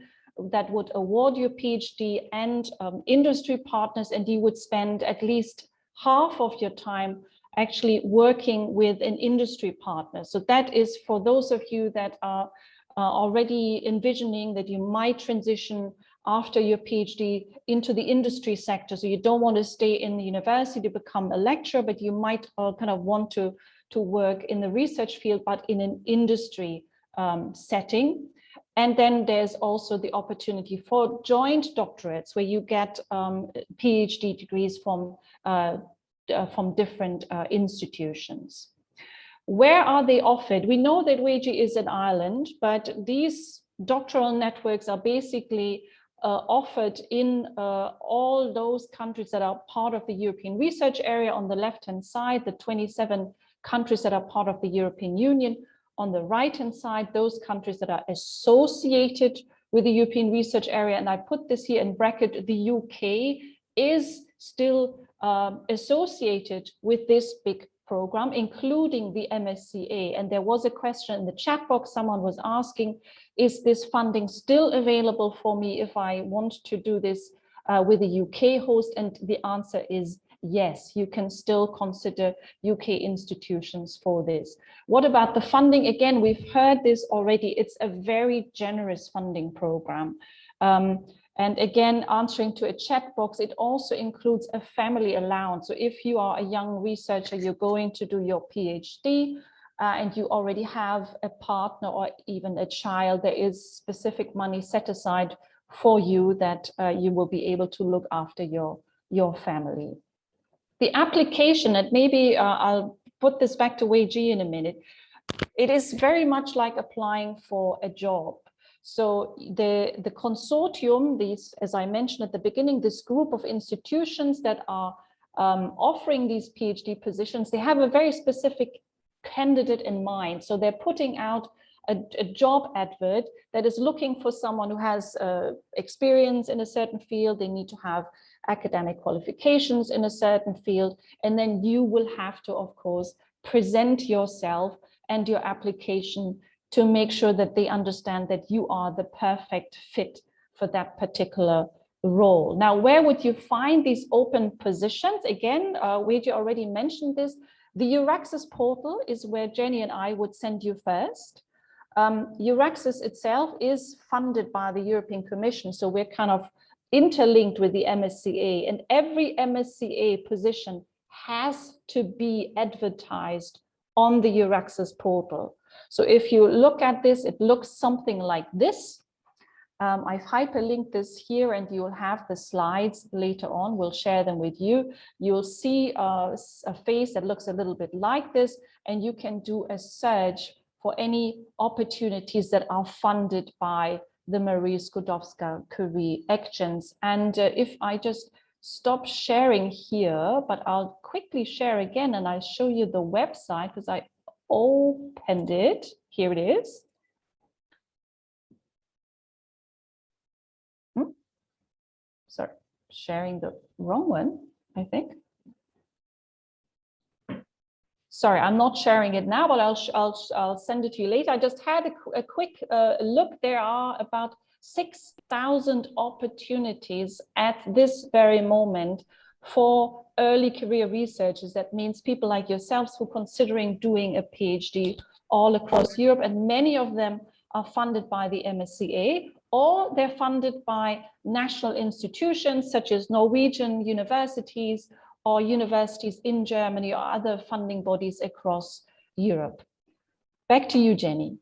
that would award your PhD and industry partners, and you would spend at least half of your time actually working with an industry partner. So that is for those of you that are already envisioning that you might transition after your PhD into the industry sector. So you don't want to stay in the university to become a lecturer, but you might kind of want to work in the research field, but in an industry setting. And then there's also the opportunity for joint doctorates where you get PhD degrees from different institutions. Where are they offered? We know that Uichi is in Ireland, but these doctoral networks are basically offered in all those countries that are part of the European research area on the left-hand side, the 27 countries that are part of the European Union. On the right-hand side, those countries that are associated with the European research area. And I put this here in bracket, the UK is still associated with this big program, including the MSCA. And there was a question in the chat box, someone was asking, is this funding still available for me if I want to do this with a UK host? And the answer is yes, you can still consider UK institutions for this. What about the funding? Again, we've heard this already. It's a very generous funding program. And again, answering to a chat box, it also includes a family allowance. So if you are a young researcher, you're going to do your PhD and you already have a partner or even a child, there is specific money set aside for you that you will be able to look after your family. The application, and maybe I'll put this back to Uichi in a minute, it is very much like applying for a job. So the consortium, these, as I mentioned at the beginning, this group of institutions that are offering these PhD positions, they have a very specific candidate in mind. So they're putting out a job advert that is looking for someone who has experience in a certain field. They need to have academic qualifications in a certain field. And then you will have to, of course, present yourself and your application to make sure that they understand that you are the perfect fit for that particular role. Now, where would you find these open positions? Again, Uichi already mentioned this. The Euraxis portal is where Jenny and I would send you first. Euraxis itself is funded by the European Commission, so we're kind of interlinked with the MSCA, and every MSCA position has to be advertised on the Euraxis portal. So if you look at this, it looks something like this. I've hyperlinked this here and you'll have the slides later on. We'll share them with you. You'll see a face that looks a little bit like this, and you can do a search for any opportunities that are funded by the Marie Skłodowska-Curie actions. And if I just stop sharing here, but I'll quickly share again and I'll show you the website because I opened it. Here it is. Sorry, sharing the wrong one, I think. Sorry, I'm not sharing it now, but I'll send it to you later. I just had a quick look. There are about 6,000 opportunities at this very moment for early career researchers. That means people like yourselves who are considering doing a PhD all across Europe, and many of them are funded by the MSCA, or they're funded by national institutions such as Norwegian universities or universities in Germany or other funding bodies across Europe. Back to you, Jenny.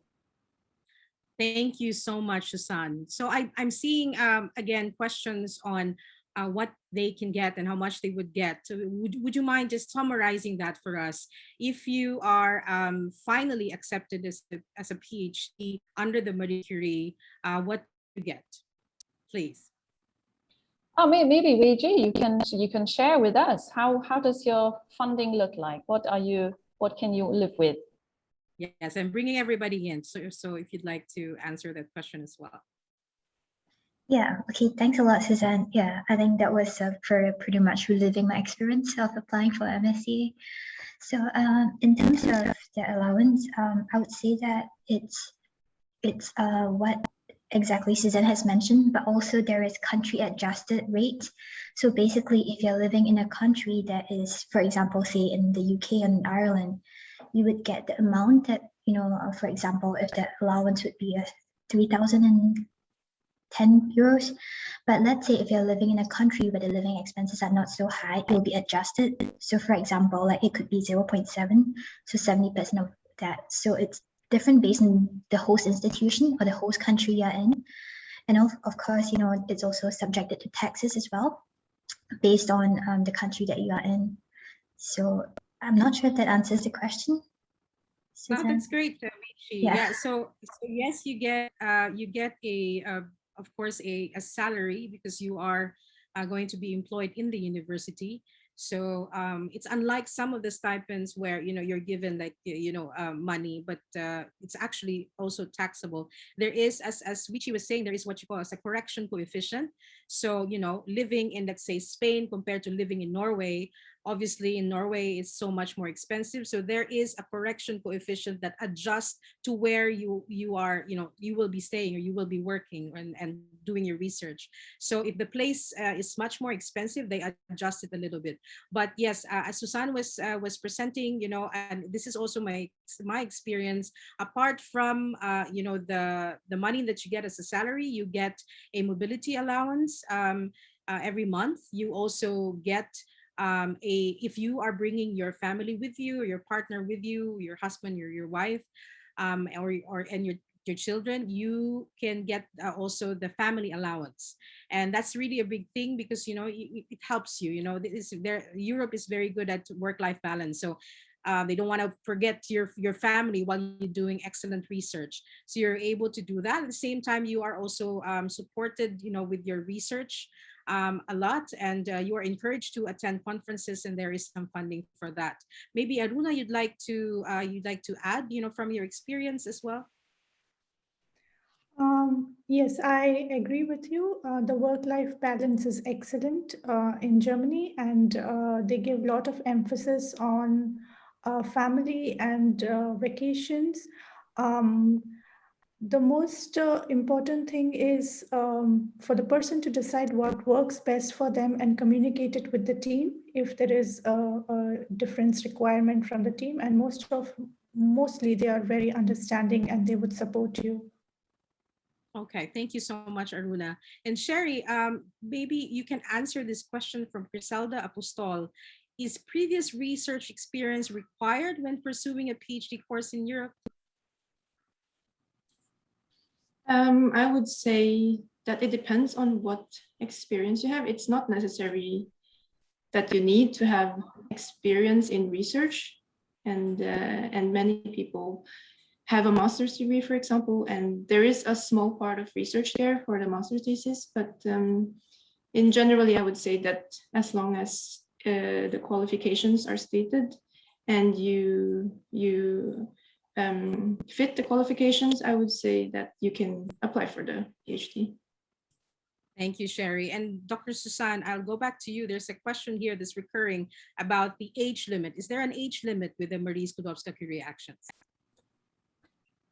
Thank you so much, Susan. So I'm seeing, again, questions on what they can get and how much they would get. So would you mind just summarizing that for us? If you are finally accepted as a PhD under the Marie Curie, what do you get, please? Oh, maybe Uichi, you can share with us how does your funding look like? What can you live with? Yes, I'm bringing everybody in. So if you'd like to answer that question as well. Yeah, okay, thanks a lot, Suzanne. Yeah, I think that was for pretty much reliving my experience of applying for MSCA. So in terms of the allowance, I would say that it's what exactly Suzanne has mentioned, but also there is country adjusted rate. So basically, if you're living in a country that is, for example, say in the UK and Ireland, you would get the amount that, you know, for example, if the allowance would be 3,010 euros. But let's say if you're living in a country where the living expenses are not so high, it will be adjusted. So for example, like it could be 0.7, so 70% of that. So it's different based on the host institution or the host country you're in. And of course, you know, it's also subjected to taxes as well, based on the country that you are in. So I'm not sure if that answers the question. Well, that's great, Uichi. Yeah. Yeah. So yes, you get a of course, a salary because you are going to be employed in the university. So it's unlike some of the stipends where you're given like money, but it's actually also taxable. There is, as Uichi was saying, there is what you call as a correction coefficient. So living in, let's say, Spain compared to living in Norway, obviously in Norway it's so much more expensive. So there is a correction coefficient that adjusts to where you are, you will be staying or you will be working and doing your research. So if the place is much more expensive, they adjust it a little bit. But yes, as Susan was presenting, and this is also my experience. Apart from the money that you get as a salary, you get a mobility allowance every month. You also get if you are bringing your family with you or your partner with you, your husband or your wife, and your children, you can get also the family allowance. And that's really a big thing because it helps you. Europe is very good at work-life balance. So they don't want to forget your family while you're doing excellent research. So you're able to do that. At the same time, you are also supported, with your research a lot, and you are encouraged to attend conferences, and there is some funding for that. Maybe Aruna, you'd like to add, from your experience as well. Yes, I agree with you. The work-life balance is excellent in Germany, and they give a lot of emphasis on family and vacations. The most important thing is for the person to decide what works best for them and communicate it with the team if there is a difference requirement from the team. And mostly they are very understanding and they would support you. Okay, thank you so much, Aruna. And Sherry, maybe you can answer this question from Griselda Apostol. Is previous research experience required when pursuing a PhD course in Europe? I would say that it depends on what experience you have. It's not necessary that you need to have experience in research, and many people have a master's degree, for example, and there is a small part of research there for the master's thesis. But in generally, I would say that as long as the qualifications are stated and you fit the qualifications, I would say that you can apply for the PhD. Thank you, Sherry. And Dr. Susan, I'll go back to you. There's a question here that's recurring about the age limit. Is there an age limit with the Marie Skłodowska-Curie actions?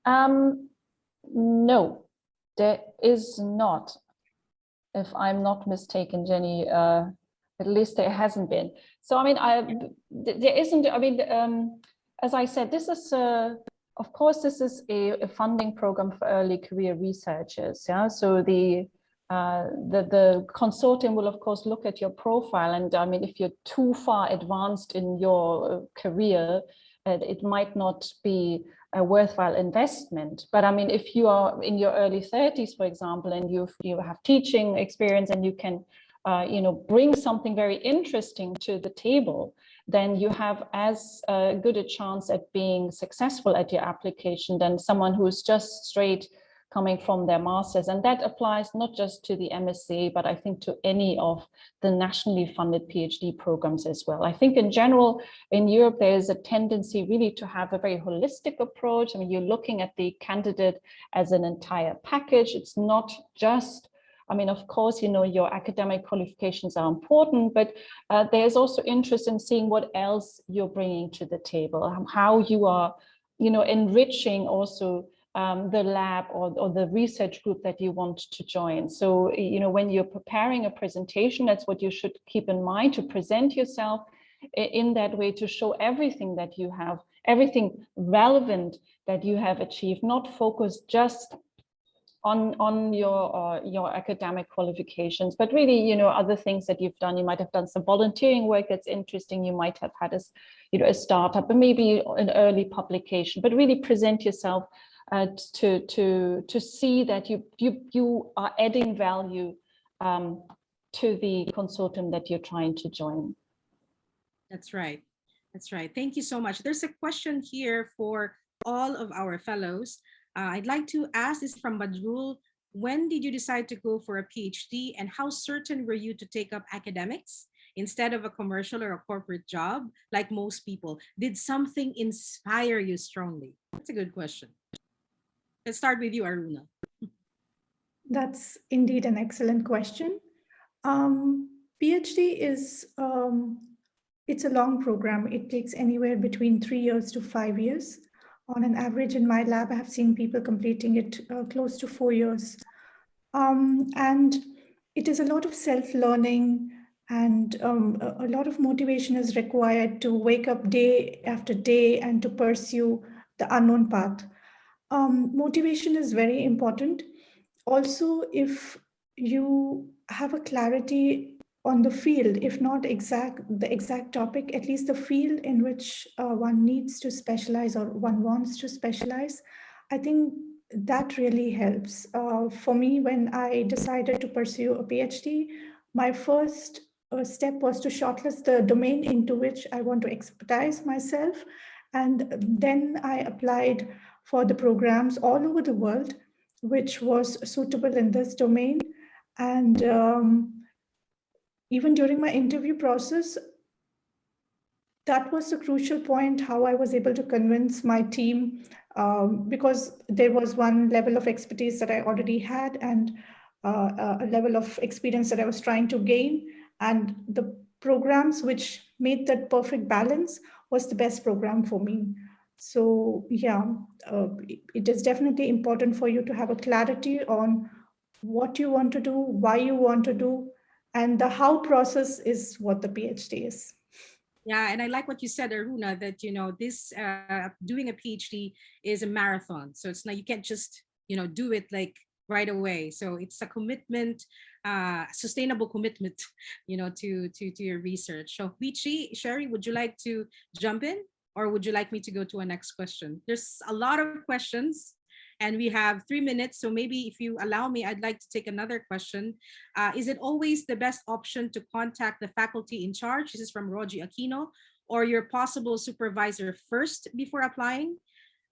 No, there is not. If I'm not mistaken, Jenny, at least there hasn't been. So, I mean, there isn't, I mean, as I said, this is, of course, this is a funding program for early career researchers. Yeah, so the consortium will, of course, look at your profile. And I mean, if you're too far advanced in your career, it might not be a worthwhile investment. But I mean, if you are in your early 30s, for example, and you have teaching experience and you can, bring something very interesting to the table, then you have as good a chance at being successful at your application than someone who's just straight coming from their masters. And that applies not just to the MSCA, but I think to any of the nationally funded PhD programs as well. I think in general, in Europe, there is a tendency really to have a very holistic approach. I mean, you're looking at the candidate as an entire package. It's not just, I mean, of course, your academic qualifications are important, but there's also interest in seeing what else you're bringing to the table, how you are, enriching also the lab or the research group that you want to join. So, when you're preparing a presentation, that's what you should keep in mind, to present yourself in that way, to show everything that you have, everything relevant that you have achieved, not focus just on your academic qualifications, but really, other things that you've done. You might have done some volunteering work that's interesting. You might have had a startup, and maybe an early publication, but really present yourself to see that you are adding value to the consortium that you're trying to join. That's right. That's right. Thank you so much. There's a question here for all of our fellows. I'd like to ask this from Badrul when did you decide to go for a PhD, and how certain were you to take up academics instead of a commercial or a corporate job like most people? Did something inspire you strongly? That's a good question. Let's start with you, Aruna. That's indeed an excellent question. PhD is it's a long program. It takes anywhere between 3 years to 5 years. On an average, in my lab, I have seen people completing it close to 4 years. And it is a lot of self-learning, and a lot of motivation is required to wake up day after day and to pursue the unknown path. Motivation is very important. Also, if you have a clarity on the field, if not the exact topic, at least the field in which one needs to specialize or one wants to specialize, I think that really helps. For me, when I decided to pursue a PhD, my first step was to shortlist the domain into which I want to expertise myself. And then I applied for the programs all over the world, which was suitable in this domain. And even during my interview process, that was a crucial point, how I was able to convince my team, because there was one level of expertise that I already had, and a level of experience that I was trying to gain. And the programs which made that perfect balance was the best program for me. So yeah, it is definitely important for you to have a clarity on what you want to do, why you want to do, and the how process is what the PhD is. Yeah, and I like what you said, Aruna, that this doing a PhD is a marathon. So it's not, you can't just do it like right away. So it's a commitment, sustainable commitment, to your research. So Uichi, Sherry, would you like to jump in, or would you like me to go to a next question? There's a lot of questions, and we have 3 minutes. So maybe if you allow me, I'd like to take another question. Is it always the best option to contact the faculty in charge? This is from Rogi Aquino, or your possible supervisor first before applying?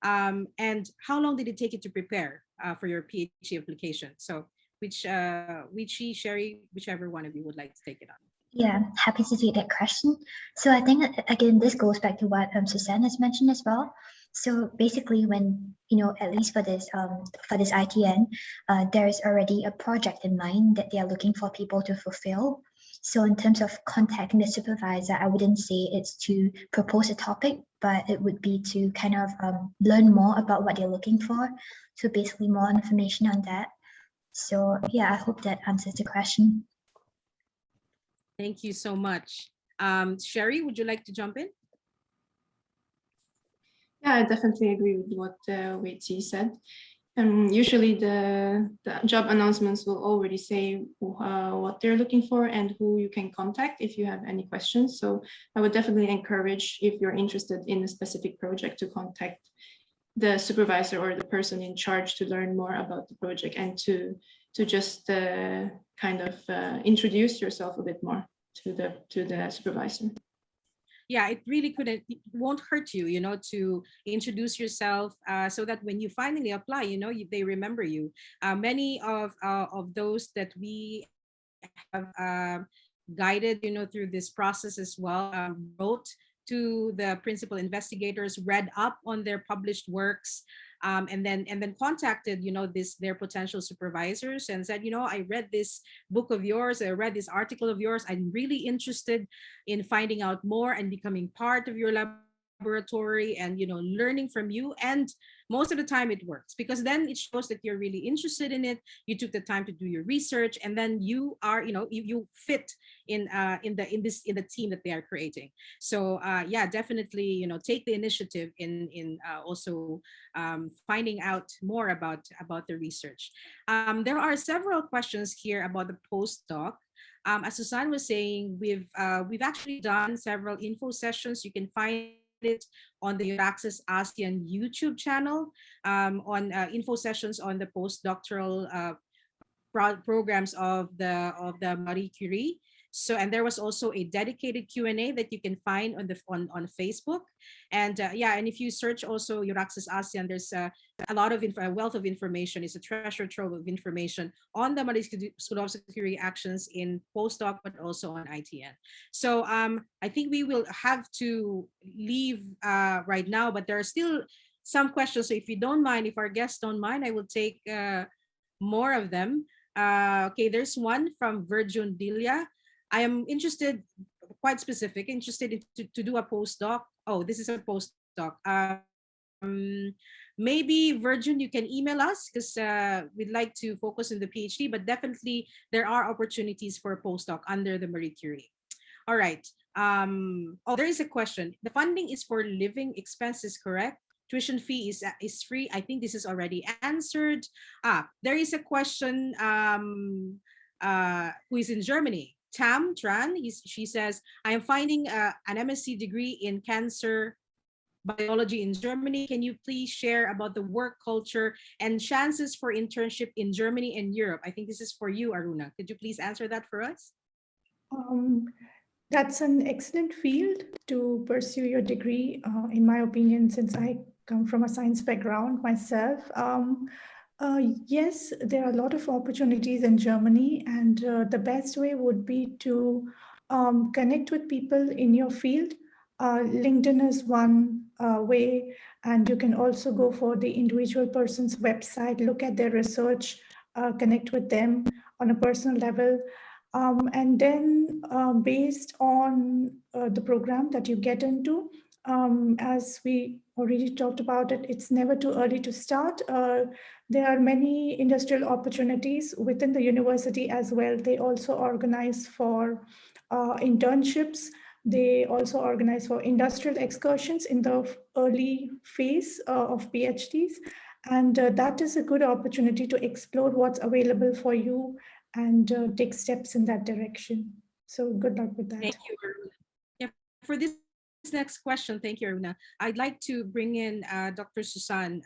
And how long did it take you to prepare for your PhD application? So Uichi, Sherry, whichever one of you would like to take it on. Yeah, happy to take that question. So I think again, this goes back to what Suzanne has mentioned as well. So basically, when at least for this ITN, there is already a project in mind that they are looking for people to fulfill. So in terms of contacting the supervisor, I wouldn't say it's to propose a topic, but it would be to kind of learn more about what they're looking for. So basically, more information on that. So yeah, I hope that answers the question. Thank you so much. Sherry, would you like to jump in? Yeah, I definitely agree with what Uichi said. Usually the job announcements will already say what they're looking for and who you can contact if you have any questions. So I would definitely encourage, if you're interested in a specific project, to contact the supervisor or the person in charge to learn more about the project, and to just kind of introduce yourself a bit more to the supervisor. Yeah, it really couldn't, it won't hurt you, to introduce yourself, so that when you finally apply, they remember you. Many of those that we have guided, through this process as well, wrote to the principal investigators, read up on their published works, and then contacted their potential supervisors and said, I read this book of yours, I read this article of yours, I'm really interested in finding out more and becoming part of your laboratory and learning from you. And most of the time it works, because then it shows that you're really interested in it, you took the time to do your research, and then you are you fit in the team that they are creating. So yeah, definitely take the initiative in also finding out more about the research. There are several questions here about the postdoc. As Susan was saying, we've actually done several info sessions. You can find it on the Access ASEAN YouTube channel, on info sessions on the postdoctoral programs of the Marie Curie. So, and there was also a dedicated Q&A that you can find on Facebook. And yeah, and if you search also Euraxis ASEAN, there's a lot of a wealth of information. It's a treasure trove of information on the Marie Skłodowska-Curie actions in postdoc, but also on ITN. So I think we will have to leave right now, but there are still some questions. So if you don't mind, if our guests don't mind, I will take more of them. Okay, there's one from Virgin Delia. I am interested, quite specific, interested to do a postdoc. Oh, this is a postdoc. Maybe Virgin, you can email us because we'd like to focus on the PhD, but definitely there are opportunities for a postdoc under the Marie Curie. All right. Oh, there is a question. The funding is for living expenses, correct? Tuition fee is free. I think this is already answered. There is a question who is in Germany. Tran, she says, I am finding an MSc degree in cancer biology in Germany. Can you please share about the work culture and chances for internship in Germany and Europe? I think this is for you, Aruna. Could you please answer that for us? That's an excellent field to pursue your degree, in my opinion, since I come from a science background myself. Yes, there are a lot of opportunities in Germany, and the best way would be to connect with people in your field. LinkedIn is one way, and you can also go for the individual person's website, look at their research, connect with them on a personal level. And then based on the program that you get into, as we already talked about it, it's never too early to start. There are many industrial opportunities within the university as well. They also organize for internships. They also organize for industrial excursions in the early phase of PhDs. And that is a good opportunity to explore what's available for you and take steps in that direction. So good luck with that. Thank you, Aruna. Yeah, for this next question, thank you, Aruna. I'd like to bring in Dr. Susan.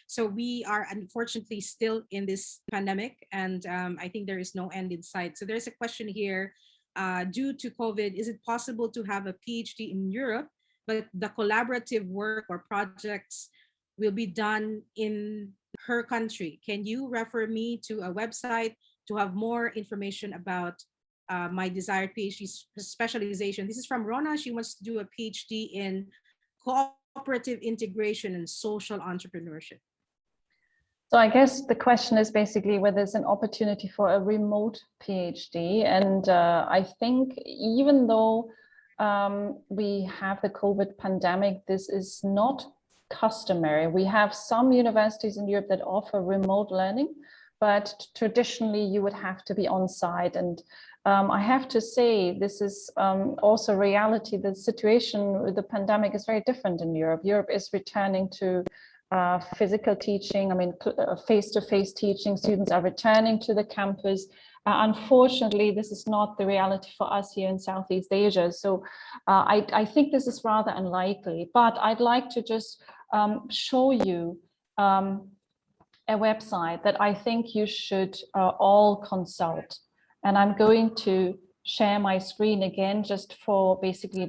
So we are unfortunately still in this pandemic, and I think there is no end in sight. So there's a question here. Due to COVID, is it possible to have a PhD in Europe, but the collaborative work or projects will be done in her country? Can you refer me to a website to have more information about my desired PhD specialization? This is from Rona. She wants to do a PhD in cooperative integration and social entrepreneurship. So I guess the question is basically whether there's an opportunity for a remote PhD. And I think even though we have the COVID pandemic, this is not customary. We have some universities in Europe that offer remote learning, but traditionally you would have to be on site. And I have to say, this is also reality. The situation with the pandemic is very different in Europe. Europe is returning to physical teaching. I mean, face-to-face teaching. Students are returning to the campus. Unfortunately, this is not the reality for us here in Southeast Asia. So I think this is rather unlikely, but I'd like to just show you a website that I think you should all consult. And I'm going to share my screen again just for basically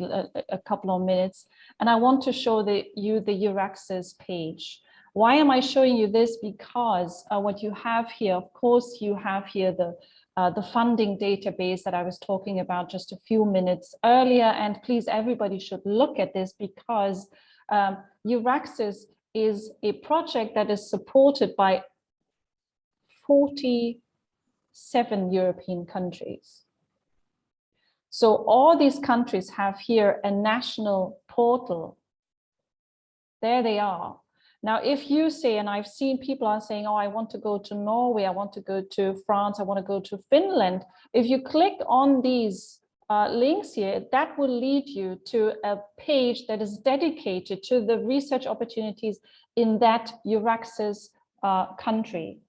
a couple of minutes. And I want to show you the Euraxis page. Why am I showing you this? Because what you have here, of course, you have here the funding database that I was talking about just a few minutes earlier. And please, everybody should look at this, because Euraxis is a project that is supported by 47 European countries. So all these countries have here a national portal. There they are. Now, if you say, and I've seen people are saying, oh, I want to go to Norway, I want to go to France, I want to go to Finland. If you click on these links here, that will lead you to a page that is dedicated to the research opportunities in that Euraxis country.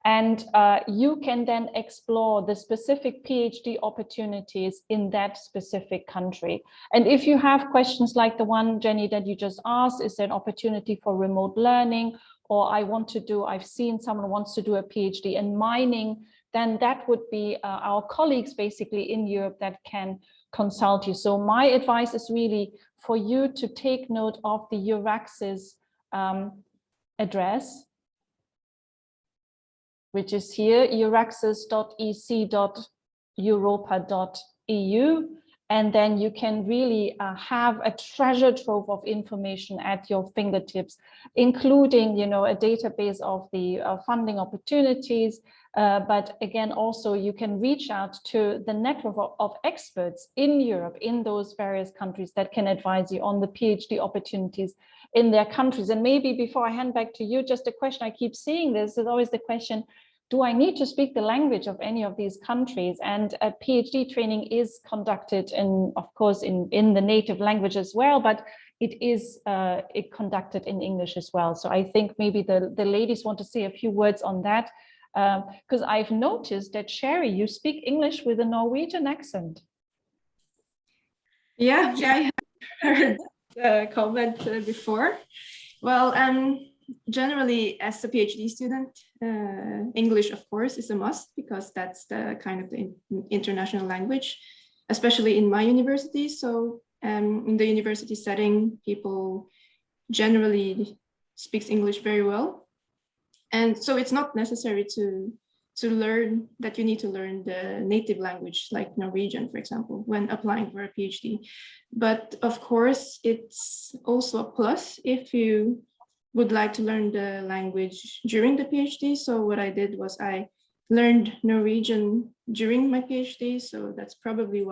And you can then explore the specific PhD opportunities in that specific country. And if you have questions like the one, Jenny, that you just asked, is there an opportunity for remote learning? Or I've seen someone wants to do a PhD in mining. then that would be our colleagues basically in Europe that can consult you. So my advice is really for you to take note of the Euraxis address, which is here, euraxis.ec.europa.eu. And then you can really have a treasure trove of information at your fingertips, including, you know, a database of the funding opportunities. But again, also you can reach out to the network of experts in Europe, in those various countries that can advise you on the PhD opportunities in their countries. And maybe before I hand back to you, just a question, I keep seeing this, is always the question, do I need to speak the language of any of these countries? And a PhD training is conducted in, of course, in the native language as well, but it is conducted in English as well. So I think maybe the ladies want to say a few words on that, because I've noticed that Sherry, you speak English with a Norwegian accent. Yeah, I have heard the comment before. Well, generally, as a PhD student, English, of course, is a must because that's the kind of the international language, especially in my university. So in the university setting, people generally speaks English very well. And so it's not necessary to learn that you need to learn the native language like Norwegian, for example, when applying for a PhD. But of course, it's also a plus if you would like to learn the language during the PhD. So what I did was I learned Norwegian during my PhD. So that's probably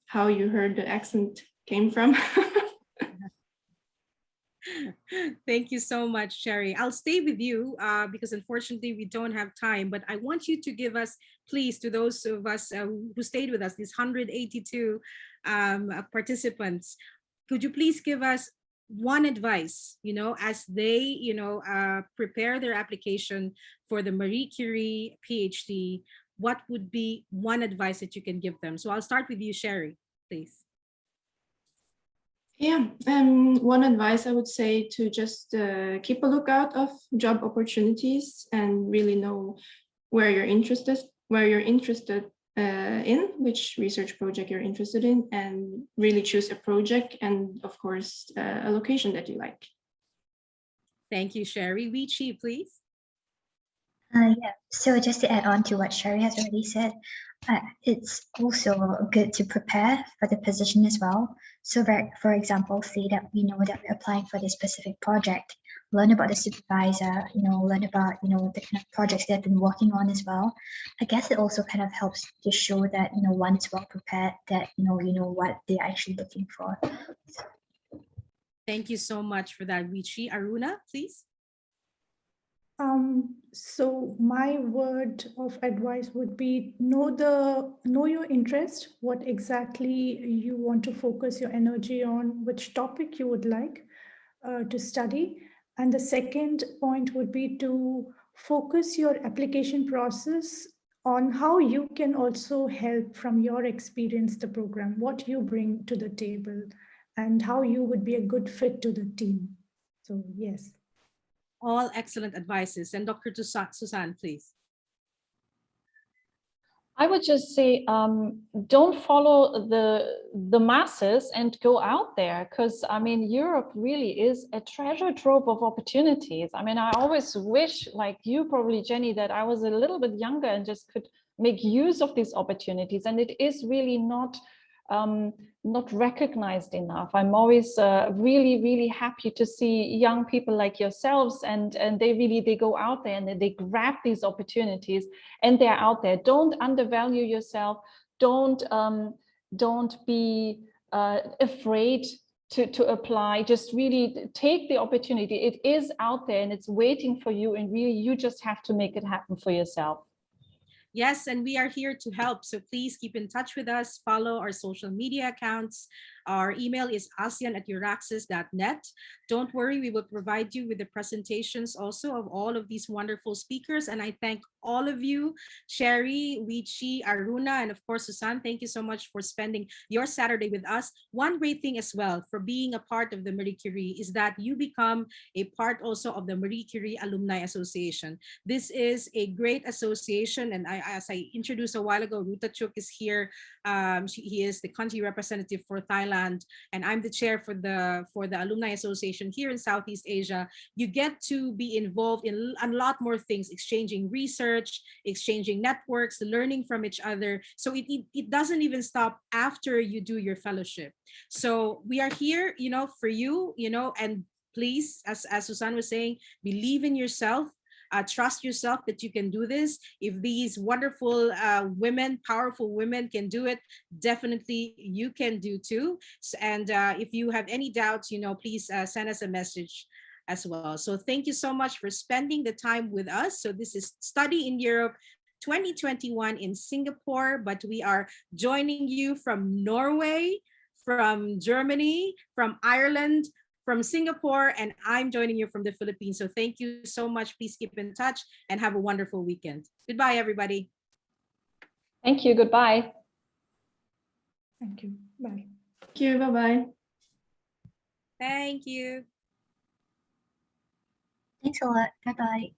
how you heard the accent came from. Thank you so much, Sherry. I'll stay with you because unfortunately we don't have time, but I want you to give us, please, to those of us who stayed with us, these 182 participants, could you please give us one advice, you know, as they, you know, prepare their application for the Marie Curie PhD, what would be one advice that you can give them? So I'll start with you, Sherry, please. Yeah, one advice I would say to just keep a lookout of job opportunities and really know where you're interested in, which research project you're interested in, and really choose a project and, of course, a location that you like. Thank you, Sherry. Uichi, please. Yeah, so just to add on to what Sherry has already said, it's also good to prepare for the position as well. So for example, say that we know that we're applying for this specific project, learn about the supervisor, you know, learn about, you know, the kind of projects they've been working on as well. I guess it also kind of helps to show that, you know, one is well prepared, that, you know what they're actually looking for. Thank you so much for that, Uichi. Aruna, please. So my word of advice would be know your interest, what exactly you want to focus your energy on, which topic you would like to study. And the second point would be to focus your application process on how you can also help from your experience the program, what you bring to the table, and how you would be a good fit to the team. So yes. All excellent advices. And Dr. Susan, please. I would just say, don't follow the masses and go out there, because I mean, Europe really is a treasure trove of opportunities. I mean, I always wish, like you probably, Jenny, that I was a little bit younger and just could make use of these opportunities. And it is really not recognized enough. I'm always really happy to see young people like yourselves, and they go out there and they grab these opportunities, and they're out there. Don't undervalue yourself. Don't be afraid to apply. Just really take the opportunity. It is out there and it's waiting for you, and really you just have to make it happen for yourself. Yes, and we are here to help. So please keep in touch with us, follow our social media accounts, Our email is asian@euraxis.net. Don't worry, we will provide you with the presentations also of all of these wonderful speakers. And I thank all of you, Sherry, Uichi, Aruna, and of course, Susan. Thank you so much for spending your Saturday with us. One great thing as well for being a part of the Marie Curie is that you become a part also of the Marie Curie Alumni Association. This is a great association, and as I introduced a while ago, Ruta Chuk is here. He is the country representative for Thailand, and I'm the chair for the Alumni Association here in Southeast Asia. You get to be involved in a lot more things, exchanging research, exchanging networks, learning from each other. So it doesn't even stop after you do your fellowship. So we are here, for you, and please, as Susan was saying, believe in yourself. Trust yourself that you can do this. If these wonderful women, powerful women can do it, definitely you can do too. And if you have any doubts, please send us a message as well. So thank you so much for spending the time with us. So this is Study in Europe 2021 in Singapore, but we are joining you from Norway, from Germany, from Ireland, from Singapore, and I'm joining you from the Philippines. So thank you so much. Please keep in touch and have a wonderful weekend. Goodbye, everybody. Thank you. Goodbye. Thank you. Bye. Thank you. Bye-bye. Thank you. Thanks a lot. Bye bye.